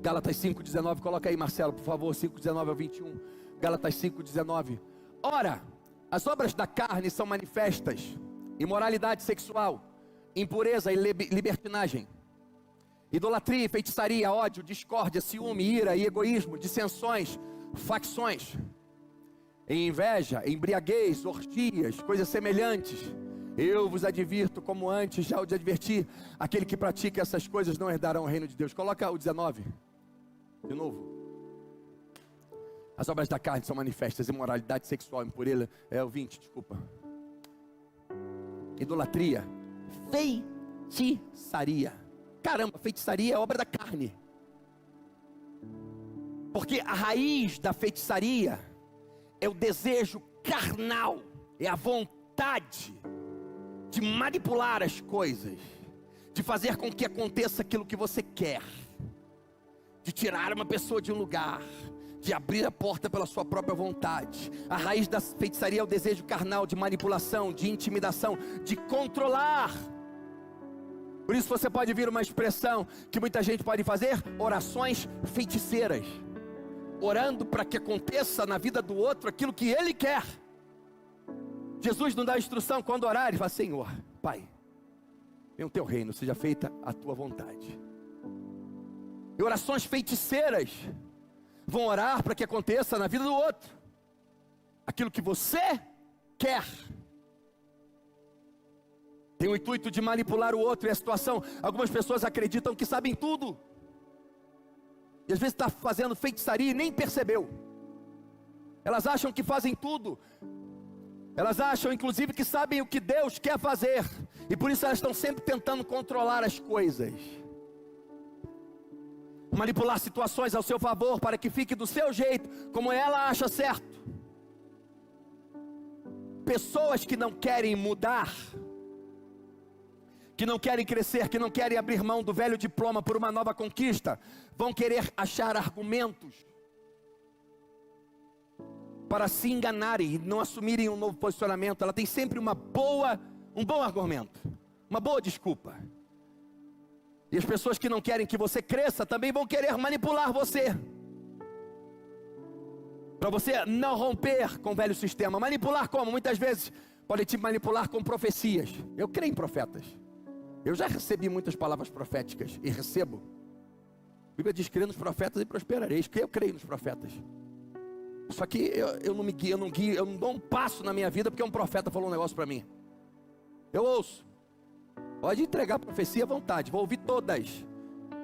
Gálatas 5,19, coloca aí, Marcelo, por favor, 5,19 ao 21. Gálatas 5,19. Ora, as obras da carne são manifestas: imoralidade sexual, impureza e libertinagem, idolatria, feitiçaria, ódio, discórdia, ciúme, ira e egoísmo, dissensões, facções, inveja, embriaguez, orgias, coisas semelhantes. Eu vos advirto, como antes já o de advertir: aquele que pratica essas coisas não herdará o reino de Deus. Coloca o 19, de novo. As obras da carne são manifestas: imoralidade sexual, impureza, o 20, desculpa. Idolatria, feitiçaria. Caramba, feitiçaria é obra da carne. Porque a raiz da feitiçaria é o desejo carnal, é a vontade de manipular as coisas, de fazer com que aconteça aquilo que você quer, de tirar uma pessoa de um lugar, de abrir a porta pela sua própria vontade. A raiz da feitiçaria é o desejo carnal, de manipulação, de intimidação, de controlar. Por isso você pode vir uma expressão que muita gente pode fazer: orações feiticeiras, orando para que aconteça na vida do outro aquilo que ele quer. Jesus não dá instrução quando orar, ele fala: Senhor, Pai, venha o teu reino, seja feita a tua vontade. E orações feiticeiras vão orar para que aconteça na vida do outro aquilo que você quer. Tem o intuito de manipular o outro e a situação. Algumas pessoas acreditam que sabem tudo, e às vezes está fazendo feitiçaria e nem percebeu. Elas acham que fazem tudo. Elas acham inclusive que sabem o que Deus quer fazer, e por isso elas estão sempre tentando controlar as coisas, manipular situações ao seu favor para que fique do seu jeito, como ela acha certo. Pessoas que não querem mudar, que não querem crescer, que não querem abrir mão do velho diploma por uma nova conquista, vão querer achar argumentos para se enganarem e não assumirem um novo posicionamento. Ela tem sempre um bom argumento, uma boa desculpa. E as pessoas que não querem que você cresça também vão querer manipular você, para você não romper com o velho sistema. Manipular como? Muitas vezes podem te manipular com profecias. Eu creio em profetas. Eu já recebi muitas palavras proféticas e recebo. A Bíblia diz: crê nos profetas e prosperareis. Eu creio nos profetas. Só que eu não me guio, eu não dou um passo na minha vida porque um profeta falou um negócio para mim. Eu ouço. Pode entregar a profecia à vontade, vou ouvir todas,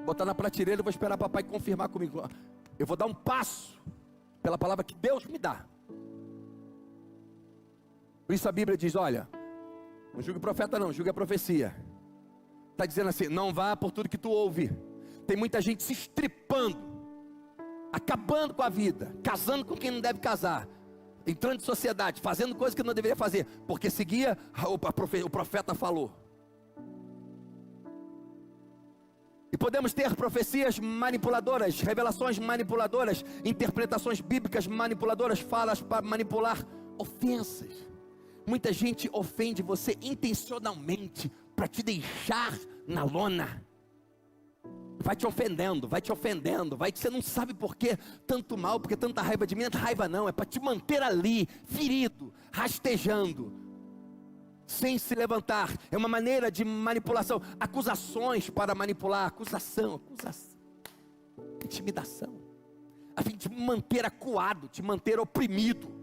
botar na prateleira e vou esperar papai confirmar comigo. Eu vou dar um passo pela palavra que Deus me dá. Por isso a Bíblia diz: olha, não julgue o profeta não, julgue a profecia. Está dizendo assim: não vá por tudo que tu ouve. Tem muita gente se estripando, acabando com a vida, casando com quem não deve casar, entrando em sociedade, fazendo coisas que não deveria fazer, porque seguia o profeta falou. E podemos ter profecias manipuladoras, revelações manipuladoras, interpretações bíblicas manipuladoras, falas para manipular, ofensas. Muita gente ofende você intencionalmente para te deixar na lona. Vai te ofendendo, você não sabe por que tanto mal, porque tanta raiva de mim. Não é raiva não, é para te manter ali, ferido, rastejando, sem se levantar. É uma maneira de manipulação. Acusações para manipular, acusação, intimidação, a fim de te manter acuado, te manter oprimido.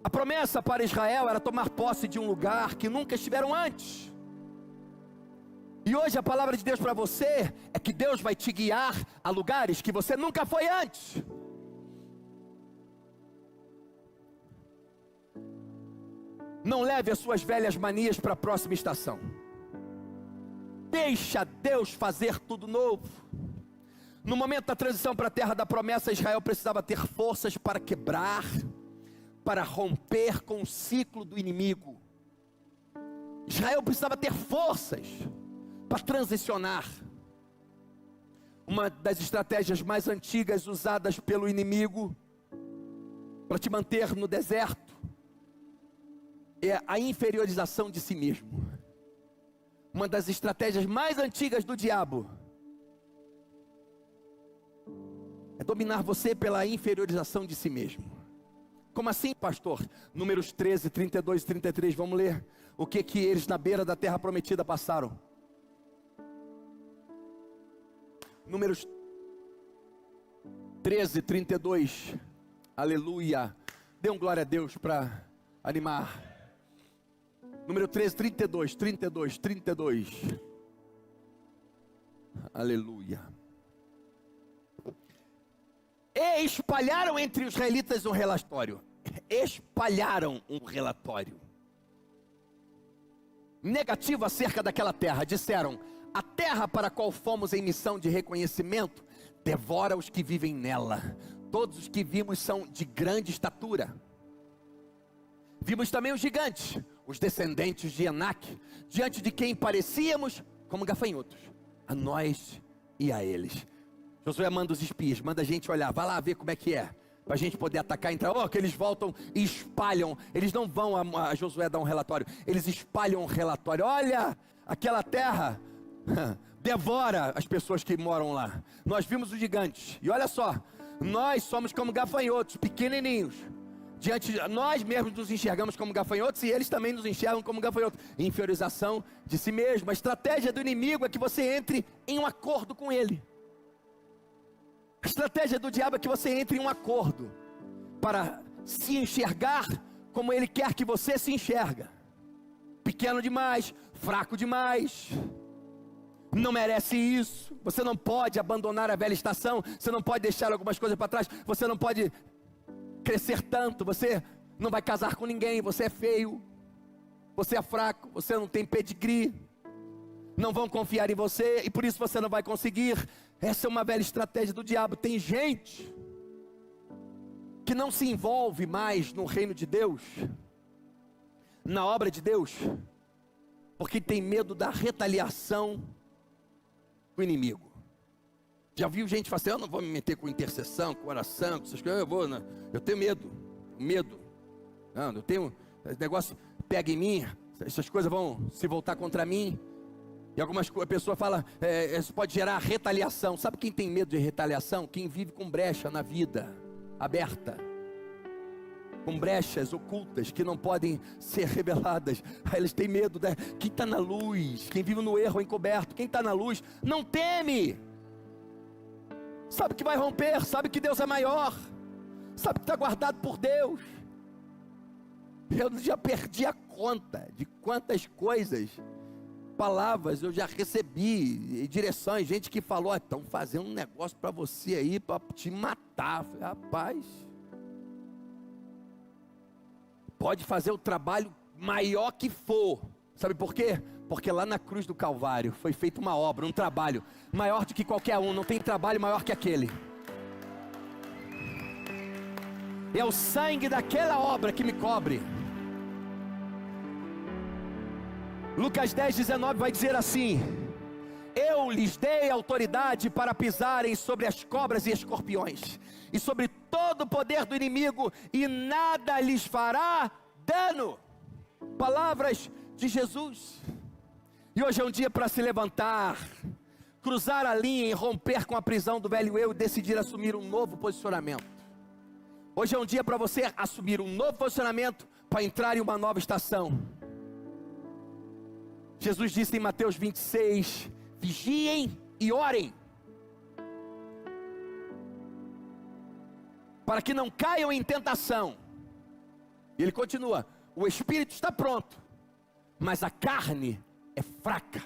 A promessa para Israel era tomar posse de um lugar que nunca estiveram antes. E hoje a palavra de Deus para você é que Deus vai te guiar a lugares que você nunca foi antes. Não leve as suas velhas manias para a próxima estação. Deixa Deus fazer tudo novo. No momento da transição para a terra da promessa, Israel precisava ter forças para quebrar, para romper com o ciclo do inimigo. Israel precisava ter forças para transicionar. Uma das estratégias mais antigas usadas pelo inimigo para te manter no deserto é a inferiorização de si mesmo. Uma das estratégias mais antigas do diabo é dominar você pela inferiorização de si mesmo. Como assim, pastor? Números 13, 32 e 33, vamos ler o que eles na beira da terra prometida passaram. Números 13, 32, aleluia. Dê um glória a Deus para animar. Número 13, 32, aleluia. E espalharam entre os israelitas um relatório. Espalharam um relatório negativo acerca daquela terra. Disseram: a terra para a qual fomos em missão de reconhecimento devora os que vivem nela. Todos os que vimos são de grande estatura. Vimos também os gigantes, os descendentes de Enaque, diante de quem parecíamos como gafanhotos, a nós e a eles. Josué manda os espias, manda a gente olhar, vai lá ver como é que é, para a gente poder atacar, entrar. Que eles voltam e espalham. Eles não vão a Josué dar um relatório, eles espalham um relatório. Olha, aquela terra devora as pessoas que moram lá. Nós vimos os gigantes, e olha só, nós somos como gafanhotos, pequenininhos. Diante de nós mesmos nos enxergamos como gafanhotos, e eles também nos enxergam como gafanhotos. Inferiorização de si mesmo. A estratégia do inimigo é que você entre em um acordo com ele. A estratégia do diabo é que você entre em um acordo para se enxergar como ele quer que você se enxerga. Pequeno demais, fraco demais, não merece isso. Você não pode abandonar a velha estação, você não pode deixar algumas coisas para trás, você não pode crescer tanto, você não vai casar com ninguém, você é feio, você é fraco, você não tem pedigree, não vão confiar em você e por isso você não vai conseguir. Essa é uma velha estratégia do diabo. Tem gente que não se envolve mais no reino de Deus, na obra de Deus, porque tem medo da retaliação do inimigo. Já viu gente falar assim: eu não vou me meter com intercessão, com oração, com essas coisas, eu tenho medo, não, eu tenho, esse negócio pega em mim, essas coisas vão se voltar contra mim. E algumas pessoas falam, isso pode gerar retaliação. Sabe quem tem medo de retaliação? Quem vive com brecha na vida, aberta, com brechas ocultas que não podem ser reveladas. Aí eles têm medo, né? Quem está na luz, quem vive no erro encoberto, quem está na luz, não teme. Sabe que vai romper, sabe que Deus é maior, sabe que está guardado por Deus. Eu já perdi a conta de quantas coisas, palavras eu já recebi, direções, gente que falou: estão fazendo um negócio para você aí, para te matar. Eu falei: rapaz, pode fazer o trabalho maior que for. Sabe por quê? Porque lá na cruz do Calvário foi feita uma obra, um trabalho maior do que qualquer um. Não tem trabalho maior que aquele. É o sangue daquela obra que me cobre. Lucas 10, 19 vai dizer assim: eu lhes dei autoridade para pisarem sobre as cobras e escorpiões, e sobre todo o poder do inimigo, e nada lhes fará dano. Palavras de Jesus. E hoje é um dia para se levantar, cruzar a linha e romper com a prisão do velho eu e decidir assumir um novo posicionamento. Hoje é um dia para você assumir um novo posicionamento para entrar em uma nova estação. Jesus disse em Mateus 26, vigiem e orem, para que não caiam em tentação. E ele continua: o espírito está pronto, mas a carne é fraca.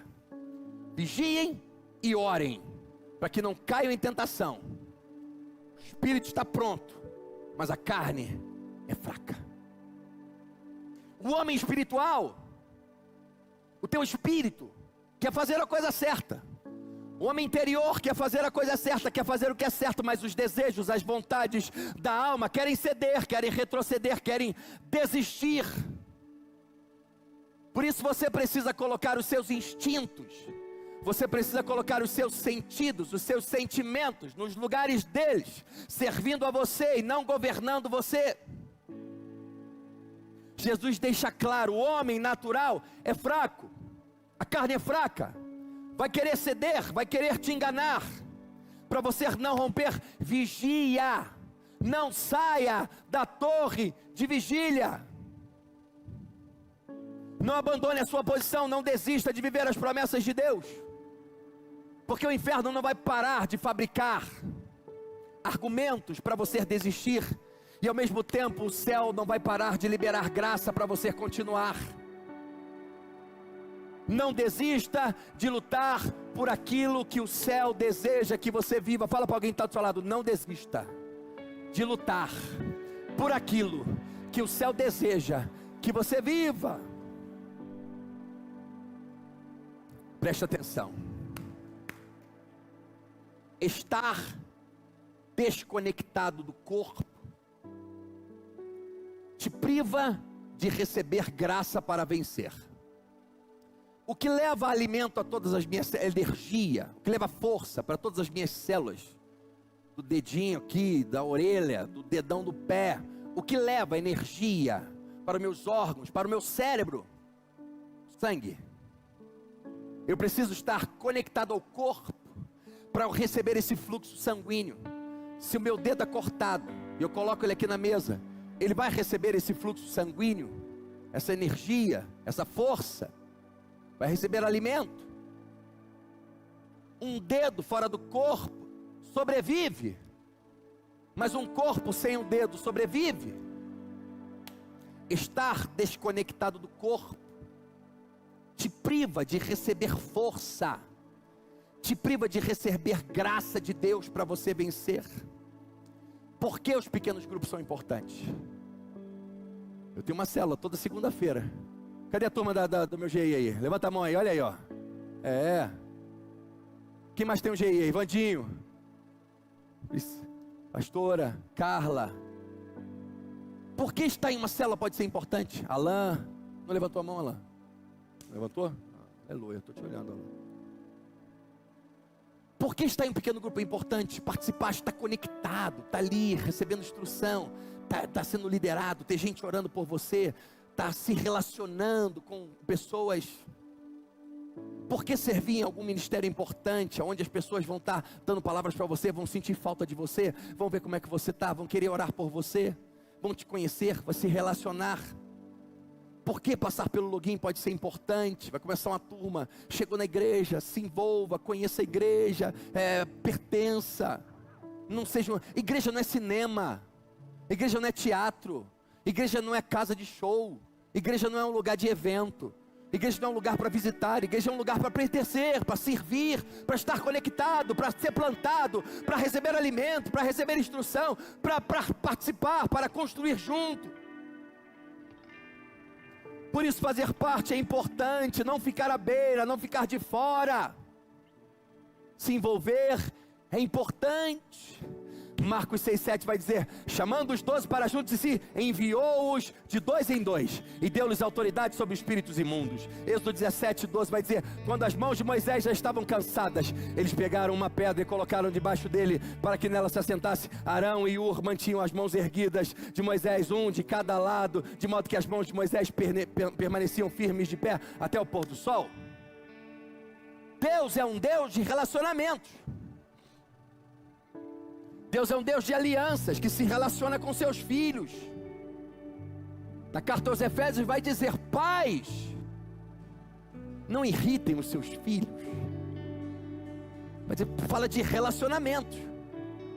Vigiem e orem, para que não caiam em tentação. O espírito está pronto, mas a carne é fraca. O homem espiritual, o teu espírito, quer fazer a coisa certa. O homem interior quer fazer a coisa certa, quer fazer o que é certo, mas os desejos, as vontades da alma querem ceder, querem retroceder, querem desistir. Por isso você precisa colocar os seus instintos, você precisa colocar os seus sentidos, os seus sentimentos nos lugares deles, servindo a você e não governando você. Jesus deixa claro, o homem natural é fraco, a carne é fraca, vai querer ceder, vai querer te enganar. Para você não romper, vigia, não saia da torre de vigília. Não abandone a sua posição, não desista de viver as promessas de Deus. Porque o inferno não vai parar de fabricar argumentos para você desistir. E ao mesmo tempo o céu não vai parar de liberar graça para você continuar. Não desista de lutar por aquilo que o céu deseja que você viva. Fala para alguém que está do seu lado, não desista de lutar por aquilo que o céu deseja que você viva. Preste atenção. Estar desconectado do corpo te priva de receber graça para vencer. O que leva alimento a todas as minhas energia, o que leva força para todas as minhas células, do dedinho aqui, da orelha, do dedão do pé, o que leva energia para os meus órgãos, para o meu cérebro, sangue. Eu preciso estar conectado ao corpo para eu receber esse fluxo sanguíneo. Se o meu dedo é cortado e eu coloco ele aqui na mesa, ele vai receber esse fluxo sanguíneo, essa energia, essa força, vai receber alimento. Um dedo fora do corpo sobrevive, mas um corpo sem um dedo sobrevive. Estar desconectado do corpo te priva de receber força, te priva de receber graça de Deus para você vencer. Por que os pequenos grupos são importantes? Eu tenho uma célula toda segunda-feira. Cadê a turma do meu GI aí? Levanta a mão aí, olha aí, ó. Quem mais tem um GI aí? Vandinho, pastora, Carla. Por que estar em uma célula pode ser importante? Alain, não levantou a mão, Alain? Levantou? Aleluia, estou te olhando, Alain. Por que estar em um pequeno grupo é importante? Participar, estar conectado, estar ali, recebendo instrução, estar sendo liderado, ter gente orando por você, estar se relacionando com pessoas. Por que servir em algum ministério importante, onde as pessoas vão estar dando palavras para você, vão sentir falta de você, vão ver como é que você está, vão querer orar por você, vão te conhecer, vão se relacionar. Por que passar pelo login pode ser importante? Vai começar uma turma, chegou na igreja, se envolva, conheça a igreja, pertença. Não seja, igreja não é cinema, igreja não é teatro, igreja não é casa de show, igreja não é um lugar de evento, igreja não é um lugar para visitar, igreja é um lugar para pertencer, para servir, para estar conectado, para ser plantado, para receber alimento, para receber instrução, para participar, para construir junto. Por isso fazer parte é importante, não ficar à beira, não ficar de fora. Se envolver é importante. Marcos 6,7 vai dizer, chamando os 12 para juntos de si, enviou-os de 2 em 2, e deu-lhes autoridade sobre espíritos imundos. Êxodo 17,12 vai dizer, quando as mãos de Moisés já estavam cansadas, eles pegaram uma pedra e colocaram debaixo dele, para que nela se assentasse. Arão e Ur mantinham as mãos erguidas de Moisés, um de cada lado, de modo que as mãos de Moisés permaneciam firmes de pé, até o pôr do sol. Deus é um Deus de relacionamentos. Deus é um Deus de alianças, que se relaciona com seus filhos. Na carta aos Efésios vai dizer, pais, não irritem os seus filhos. Vai dizer, fala de relacionamentos.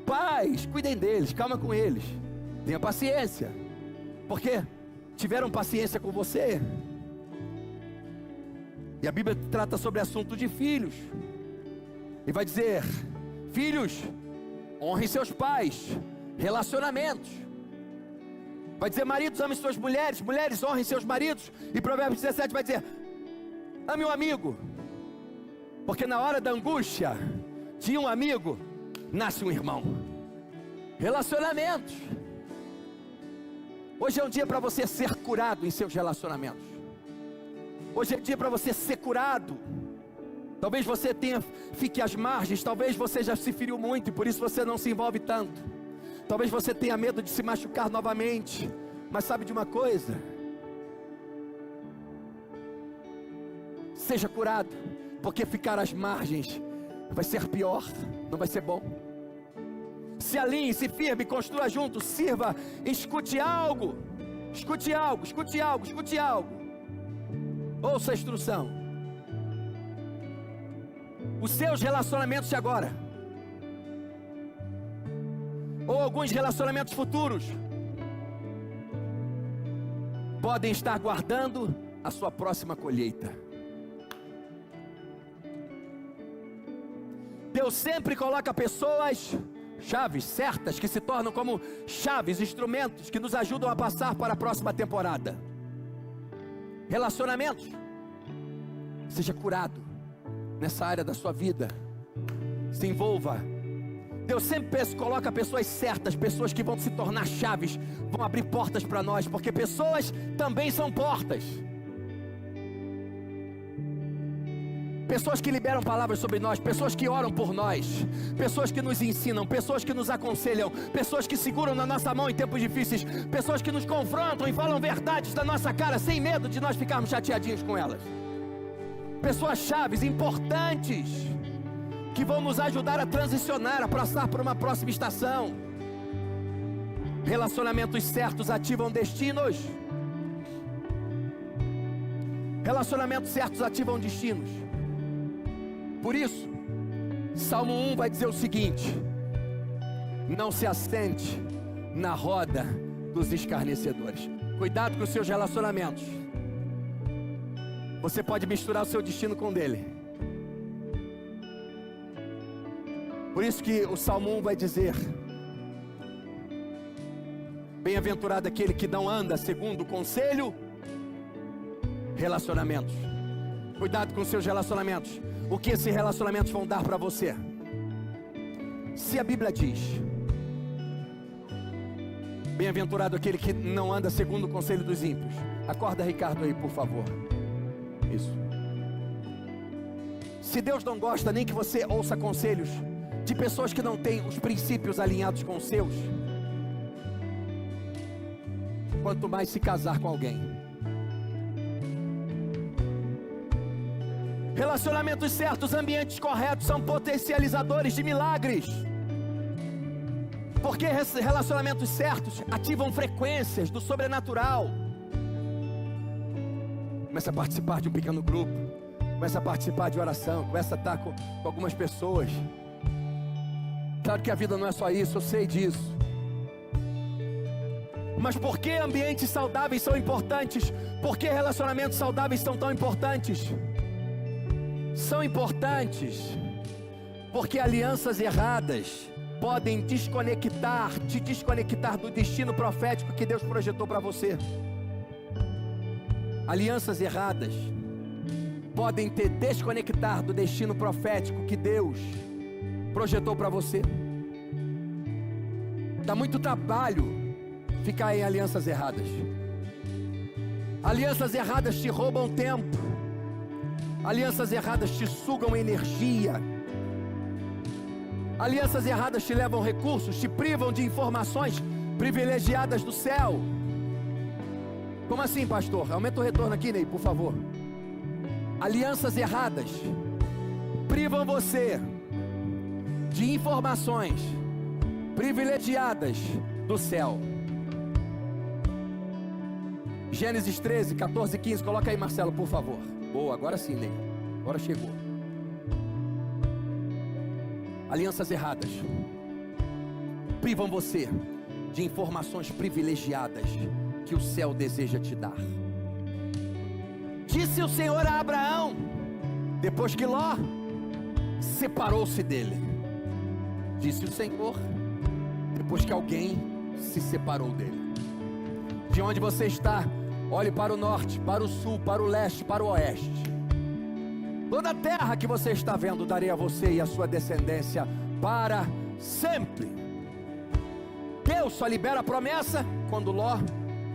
Pais, cuidem deles, calma com eles, tenha paciência. Por quê? Tiveram paciência com você. E a Bíblia trata sobre assunto de filhos. E vai dizer, filhos, honrem seus pais, relacionamentos. Vai dizer, maridos, amem suas mulheres, mulheres, honrem seus maridos. E Provérbios 17 vai dizer, ame um amigo, Porque na hora da angústia, de um amigo, nasce um irmão. Relacionamentos. Hoje é um dia para você ser curado em seus relacionamentos. Hoje é dia para você ser curado. Talvez você fique às margens, talvez você já se feriu muito e por isso você não se envolve tanto. Talvez você tenha medo de se machucar novamente. Mas sabe de uma coisa? Seja curado, porque ficar às margens vai ser pior, não vai ser bom. Se alinhe, se firme, construa junto, sirva, escute algo. Escute algo, escute algo, escute algo. Ouça a instrução. Os seus relacionamentos de agora, ou alguns relacionamentos futuros, podem estar guardando a sua próxima colheita. Deus sempre coloca pessoas, chaves certas, que se tornam como chaves, instrumentos que nos ajudam a passar para a próxima temporada. Relacionamentos. Seja curado nessa área da sua vida. Se envolva. Deus sempre coloca pessoas certas, pessoas que vão se tornar chaves, vão abrir portas para nós, porque pessoas também são portas. Pessoas que liberam palavras sobre nós, pessoas que oram por nós, pessoas que nos ensinam, pessoas que nos aconselham, pessoas que seguram na nossa mão em tempos difíceis, pessoas que nos confrontam e falam verdades na nossa cara, sem medo de nós ficarmos chateadinhos com elas. Pessoas chaves, importantes, que vão nos ajudar a transicionar, a passar por uma próxima estação. Relacionamentos certos ativam destinos. Relacionamentos certos ativam destinos. Por isso, Salmo 1 vai dizer o seguinte: não se assente na roda dos escarnecedores. Cuidado com os seus relacionamentos. Você pode misturar o seu destino com o dele. Por isso que o Salmo 1 vai dizer: bem-aventurado aquele que não anda segundo o conselho. Relacionamentos. Cuidado com os seus relacionamentos. O que esses relacionamentos vão dar para você? Se a Bíblia diz: bem-aventurado aquele que não anda segundo o conselho dos ímpios. Acorda, Ricardo, aí, por favor. Isso. Se Deus não gosta nem que você ouça conselhos de pessoas que não têm os princípios alinhados com os seus, quanto mais se casar com alguém. Relacionamentos certos, ambientes corretos são potencializadores de milagres. Porque relacionamentos certos ativam frequências do sobrenatural. Começa a participar de um pequeno grupo, começa a participar de oração, começa a estar com algumas pessoas. Claro que a vida não é só isso, eu sei disso. Mas por que ambientes saudáveis são importantes? Por que relacionamentos saudáveis são tão importantes? São importantes porque alianças erradas podem te desconectar do destino profético que Deus projetou para você. Alianças erradas podem te desconectar do destino profético que Deus projetou para você. Dá muito trabalho ficar em alianças erradas. Alianças erradas te roubam tempo. Alianças erradas te sugam energia. Alianças erradas te levam recursos, te privam de informações privilegiadas do céu. Como assim, pastor? Aumenta o retorno aqui, Ney, por favor. Alianças erradas privam você de informações privilegiadas do céu. Gênesis 13, 14 e 15, coloca aí, Marcelo, por favor. Boa, agora sim, Ney. Agora chegou. Alianças erradas privam você de informações privilegiadas que o céu deseja te dar. Disse o Senhor a Abraão, depois que Ló separou-se dele. Disse o Senhor, depois que alguém se separou dele. De onde você está, olhe para o norte, para o sul, para o leste, para o oeste. Toda a terra que você está vendo darei a você e a sua descendência para sempre. Deus só libera a promessa quando Ló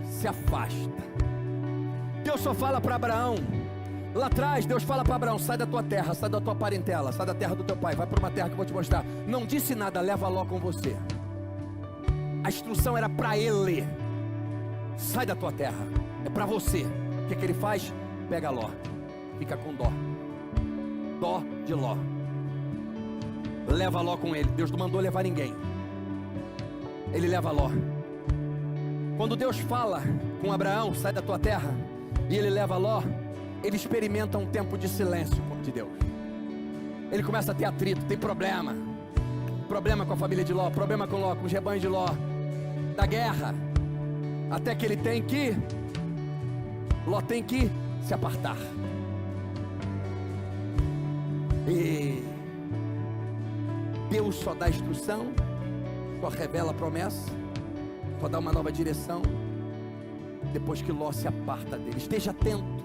se afasta. Deus só fala para Abraão. Lá atrás Deus fala para Abraão: sai da tua terra, sai da tua parentela, sai da terra do teu pai, vai para uma terra que eu vou te mostrar. Não disse nada, leva Ló com você. A instrução era para ele: sai da tua terra, é para você. O que ele faz? Pega Ló, fica com dó de Ló, leva Ló com ele. Deus não mandou levar ninguém, ele leva Ló. Quando Deus fala com Abraão: sai da tua terra, e ele leva Ló, ele experimenta um tempo de silêncio de Deus. Ele começa a ter atrito, tem problema com a família de Ló, problema com Ló, com os rebanhos de Ló, da guerra, até que Ló tem que se apartar. E Deus só dá instrução, só revela a promessa, só dá uma nova direção depois que Ló se aparta dele. Esteja atento.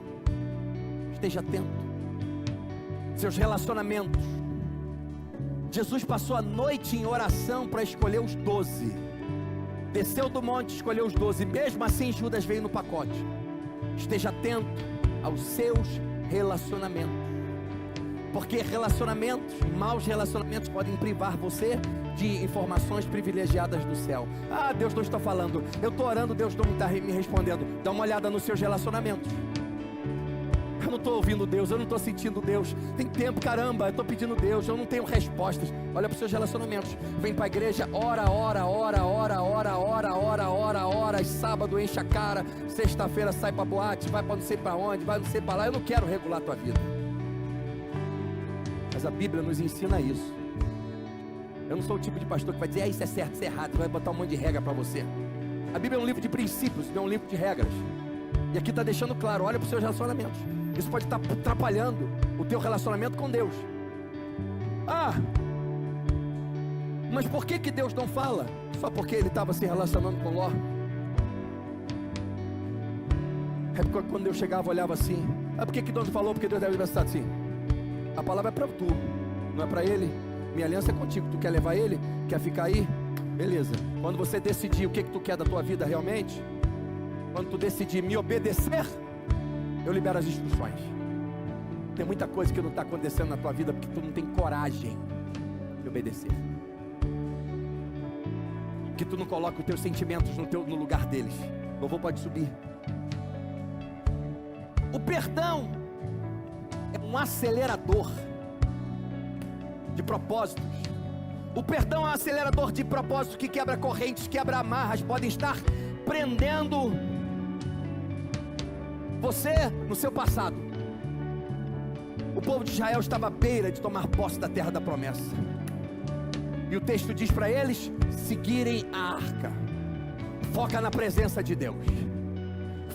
Seus relacionamentos. Jesus passou a noite em oração para escolher os 12. Desceu do monte, escolheu os 12. Mesmo assim Judas veio no pacote. Esteja atento aos seus relacionamentos, porque maus relacionamentos podem privar você de informações privilegiadas do céu. Ah, Deus não está falando, eu estou orando, Deus não está me respondendo. Dá uma olhada nos seus relacionamentos. Eu não estou ouvindo Deus, eu não estou sentindo Deus. Tem tempo, caramba, eu estou pedindo Deus, eu não tenho respostas. Olha para os seus relacionamentos. Vem para a igreja, ora. E sábado enche a cara, sexta-feira sai para boate, vai para não sei para onde, vai não sei para lá. Eu não quero regular a tua vida, mas a Bíblia nos ensina isso. Eu não sou o tipo de pastor que vai dizer: isso é certo, isso é errado, vai botar um monte de regra para você. A Bíblia é um livro de princípios, não é um livro de regras. E aqui está deixando claro: olha para os seus relacionamentos. Isso pode estar atrapalhando o teu relacionamento com Deus. Ah, mas por que Deus não fala? Só porque ele estava se relacionando com Ló? É porque quando Deus chegava, olhava assim: ah, por que Deus não falou? Porque Deus deve ter pensado assim: a palavra é para tu, não é para ele. Minha aliança é contigo. Tu quer levar ele? Quer ficar aí? Beleza. Quando você decidir o que tu quer da tua vida realmente, quando tu decidir me obedecer, eu libero as instruções. Tem muita coisa que não está acontecendo na tua vida porque tu não tem coragem de obedecer, que tu não coloca os teus sentimentos no lugar deles. O louvor pode subir. O perdão é um acelerador de propósitos. O perdão é um acelerador de propósitos que quebra correntes, quebra amarras, podem estar prendendo você no seu passado. O povo de Israel estava à beira de tomar posse da terra da promessa, e o texto diz para eles seguirem a arca. Foca na presença de Deus.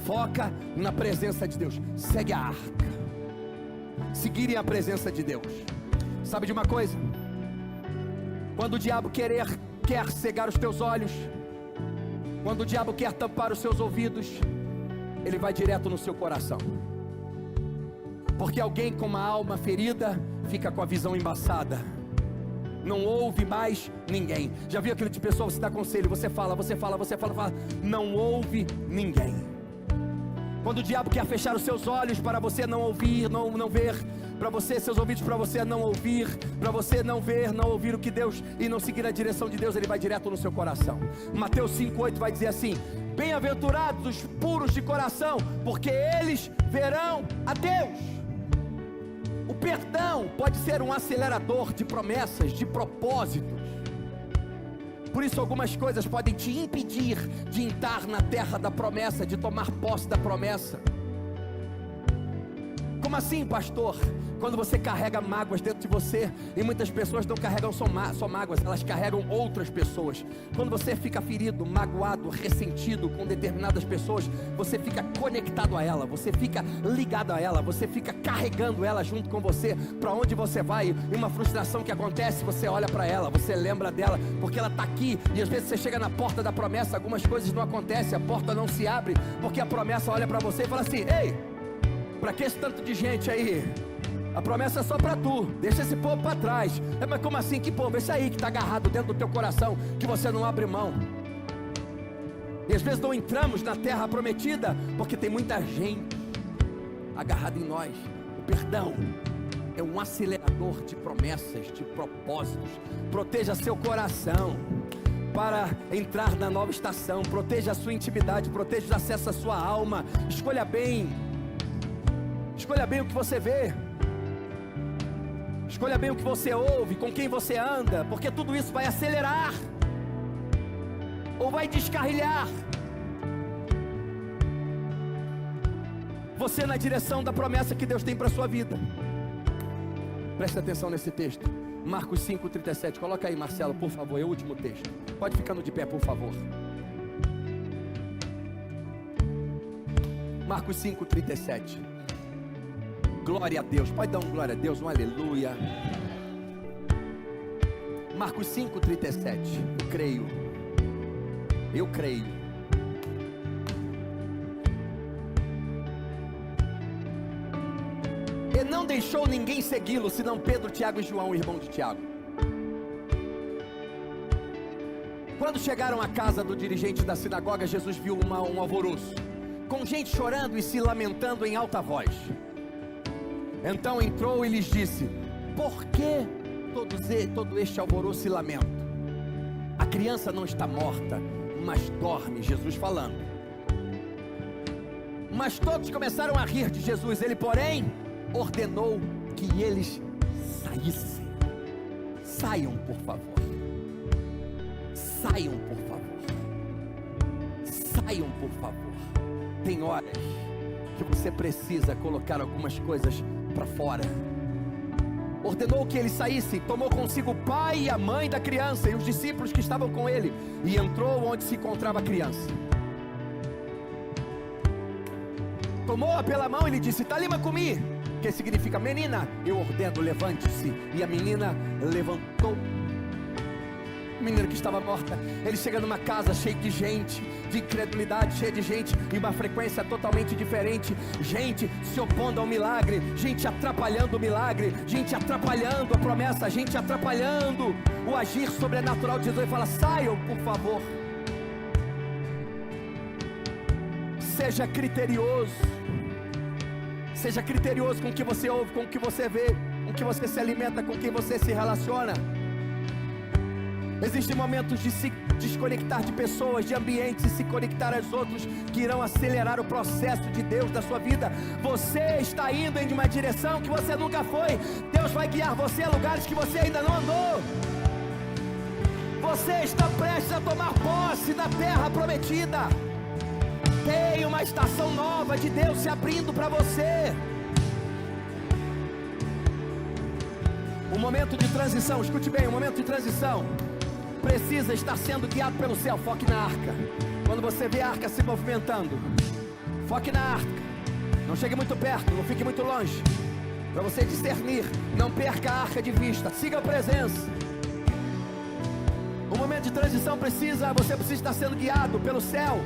Foca na presença de Deus. Segue a arca. Seguirem a presença de Deus. Sabe de uma coisa? Quando o diabo quer cegar os teus olhos, quando o diabo quer tampar os seus ouvidos, ele vai direto no seu coração. Porque alguém com uma alma ferida fica com a visão embaçada, não ouve mais ninguém. Já viu aquele tipo de pessoa, você dá conselho, você fala, não ouve ninguém. Quando o diabo quer fechar os seus olhos para você não ouvir, não ver, para você, seus ouvidos para você não ouvir, para você não ver, não ouvir o que Deus, e não seguir a direção de Deus, ele vai direto no seu coração. Mateus 5,8 vai dizer assim: bem-aventurados os puros de coração, porque eles verão a Deus. O perdão pode ser um acelerador de promessas, de propósitos. Por isso algumas coisas podem te impedir de entrar na terra da promessa, de tomar posse da promessa. Como assim, pastor? Quando você carrega mágoas dentro de você, e muitas pessoas não carregam só mágoas, elas carregam outras pessoas. Quando você fica ferido, magoado, ressentido com determinadas pessoas, você fica conectado a ela, você fica ligado a ela, você fica carregando ela junto com você. Para onde você vai, e uma frustração que acontece, você olha para ela, você lembra dela, porque ela está aqui. E às vezes você chega na porta da promessa, algumas coisas não acontecem, a porta não se abre, porque a promessa olha para você e fala assim: ei, para que esse tanto de gente aí? A promessa é só para tu, deixa esse povo para trás. Mas como assim? Que povo? Esse aí que está agarrado dentro do teu coração, que você não abre mão. E às vezes não entramos na terra prometida, porque tem muita gente agarrada em nós. O perdão é um acelerador de promessas, de propósitos. Proteja seu coração para entrar na nova estação. Proteja a sua intimidade, proteja o acesso à sua alma. Escolha bem o que você vê. Escolha bem o que você ouve, com quem você anda, porque tudo isso vai acelerar ou vai descarrilhar você na direção da promessa que Deus tem para a sua vida. Preste atenção nesse texto, Marcos 5:37, coloca aí, Marcelo, por favor, é o último texto. Pode ficando de pé, por favor. Marcos 5:37. Glória a Deus, pode dar um glória a Deus, um aleluia. Marcos 5:37, eu creio. E não deixou ninguém segui-lo, senão Pedro, Tiago e João, irmão de Tiago. Quando chegaram à casa do dirigente da sinagoga, Jesus viu um alvoroço, com gente chorando e se lamentando em alta voz. Então entrou e lhes disse: por que todo este alvoroço e lamento? A criança não está morta, mas dorme. Jesus falando. Mas todos começaram a rir de Jesus. Ele, porém, ordenou que eles saíssem. Saiam, por favor. Saiam, por favor. Saiam, por favor. Tem horas que você precisa colocar algumas coisas para fora. Ordenou que eles saíssem, tomou consigo o pai e a mãe da criança e os discípulos que estavam com ele, e entrou onde se encontrava a criança. Tomou-a pela mão e lhe disse: Talima cumi, que significa: menina, eu ordeno, levante-se. E a menina levantou. A menina que estava morta. Ele chega numa casa cheia de gente, de incredulidade, cheia de gente, e uma frequência totalmente diferente. Gente se opondo ao milagre, gente atrapalhando o milagre, gente atrapalhando a promessa, gente atrapalhando o agir sobrenatural de Jesus. Ele fala: saiam, por favor. Seja criterioso. Seja criterioso com o que você ouve, com o que você vê, com o que você se alimenta, com quem você se relaciona. Existem momentos de se desconectar de pessoas, de ambientes, e se conectar aos outros, que irão acelerar o processo de Deus da sua vida. Você está indo em uma direção que você nunca foi. Deus vai guiar você a lugares que você ainda não andou. Você está prestes a tomar posse da terra prometida. Tem uma estação nova de Deus se abrindo para você. Um momento de transição, escute bem, um momento de transição precisa estar sendo guiado pelo céu. Foque na arca. Quando você vê a arca se movimentando, foque na arca. Não chegue muito perto, não fique muito longe, para você discernir. Não perca a arca de vista, siga a presença. O momento de transição você precisa estar sendo guiado pelo céu.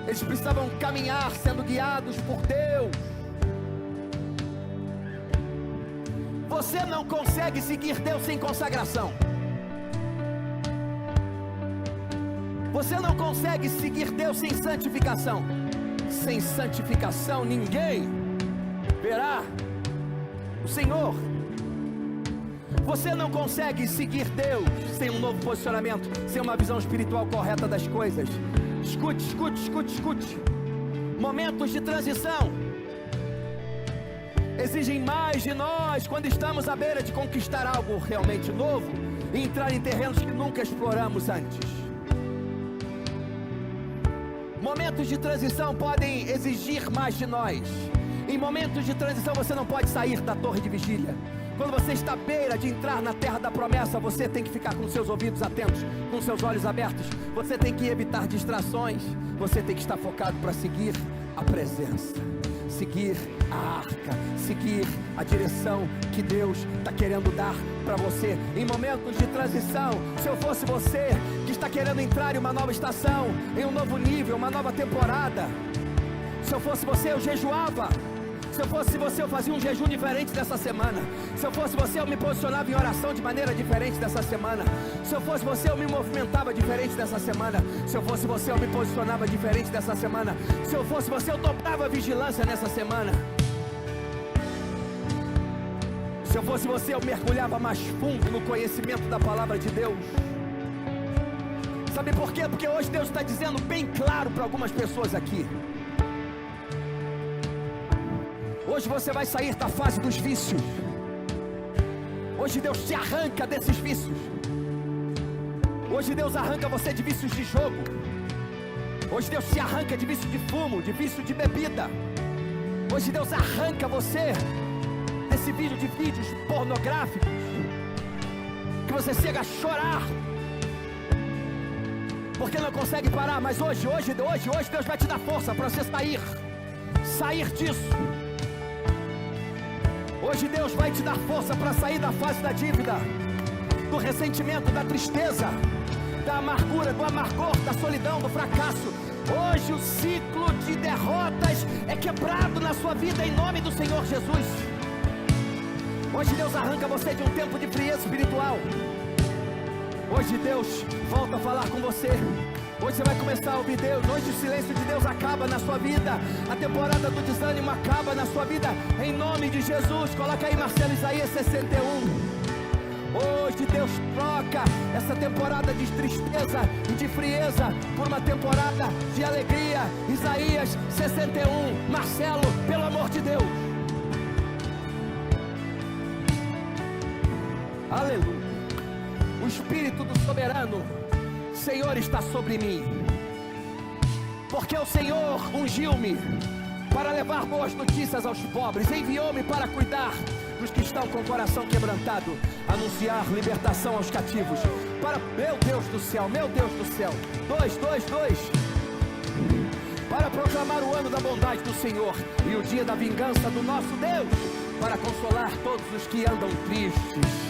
Eles precisavam caminhar sendo guiados por Deus. Você não consegue seguir Deus sem consagração. Você não consegue seguir Deus sem santificação. Sem santificação ninguém verá o Senhor. Você não consegue seguir Deus sem um novo posicionamento, sem uma visão espiritual correta das coisas. Escute. Momentos de transição exigem mais de nós quando estamos à beira de conquistar algo realmente novo e entrar em terrenos que nunca exploramos antes. Momentos de transição podem exigir mais de nós. Em momentos de transição você não pode sair da torre de vigília. Quando você está à beira de entrar na terra da promessa, você tem que ficar com seus ouvidos atentos, com seus olhos abertos. Você tem que evitar distrações. Você tem que estar focado para seguir a presença, seguir a arca, seguir a direção que Deus está querendo dar para você. Em momentos de transição, se eu fosse você que está querendo entrar em uma nova estação, em um novo nível, uma nova temporada, se eu fosse você, eu jejuava. Se eu fosse você, eu fazia um jejum diferente dessa semana. Se eu fosse você, eu me posicionava em oração de maneira diferente dessa semana. Se eu fosse você, eu me movimentava diferente dessa semana. Se eu fosse você, eu me posicionava diferente dessa semana. Se eu fosse você, eu dobrava a vigilância nessa semana. Se eu fosse você, eu mergulhava mais fundo no conhecimento da palavra de Deus. Sabe por quê? Porque hoje Deus está dizendo bem claro para algumas pessoas aqui. Hoje você vai sair da fase dos vícios. Hoje Deus te arranca desses vícios. Hoje Deus arranca você de vícios de jogo. Hoje Deus te arranca de vício de fumo, de vício de bebida. Hoje Deus arranca você desse vídeo de vídeos pornográficos, que você chega a chorar porque não consegue parar. Mas hoje Deus vai te dar força para você sair disso. Hoje Deus vai te dar força para sair da fase da dívida, do ressentimento, da tristeza, da amargura, do amargor, da solidão, do fracasso. Hoje o ciclo de derrotas é quebrado na sua vida em nome do Senhor Jesus. Hoje Deus arranca você de um tempo de frieza espiritual. Hoje Deus volta a falar com você. Hoje você vai começar a ouvir Deus. Hoje o silêncio de Deus acaba na sua vida. A temporada do desânimo acaba na sua vida. Em nome de Jesus. Coloca aí, Marcelo, Isaías 61. Hoje Deus troca essa temporada de tristeza e de frieza por uma temporada de alegria. Isaías 61. Marcelo, pelo amor de Deus. Aleluia. O Espírito do Soberano Senhor está sobre mim, porque o Senhor ungiu-me para levar boas notícias aos pobres, enviou-me para cuidar dos que estão com o coração quebrantado, anunciar libertação aos cativos, para, meu Deus do céu, 2, para proclamar o ano da bondade do Senhor e o dia da vingança do nosso Deus, para consolar todos os que andam tristes,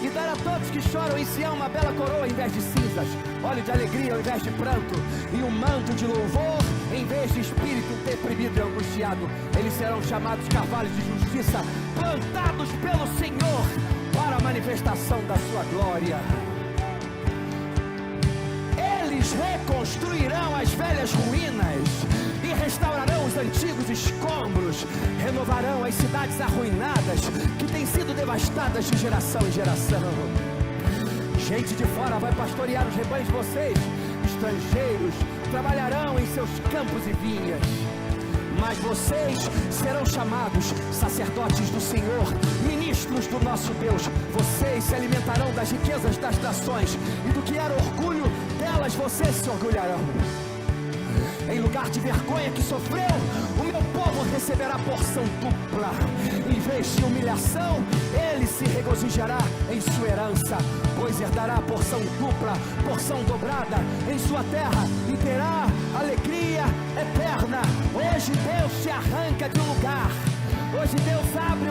e dar a todos que choram em Sião uma bela coroa em vez de cinzas, óleo de alegria ao invés de pranto, e um manto de louvor em vez de espírito deprimido e angustiado. Eles serão chamados carvalhos de justiça, plantados pelo Senhor para a manifestação da sua glória. Eles reconstruirão as velhas ruínas e restaurarão os antigos escombros, renovarão as cidades arruinadas que têm sido devastadas de geração em geração. Gente de fora vai pastorear os rebanhos de vocês, estrangeiros trabalharão em seus campos e vinhas, mas vocês serão chamados sacerdotes do Senhor, ministros do nosso Deus. Vocês se alimentarão das riquezas das nações, e do que era orgulho delas vocês se orgulharão. Em lugar de vergonha que sofreu, o meu povo receberá porção dupla. Em vez de humilhação, ele se regozijará em sua herança, pois herdará porção dupla, porção dobrada em sua terra, e terá alegria eterna. Hoje Deus te arranca de um lugar. Hoje Deus abre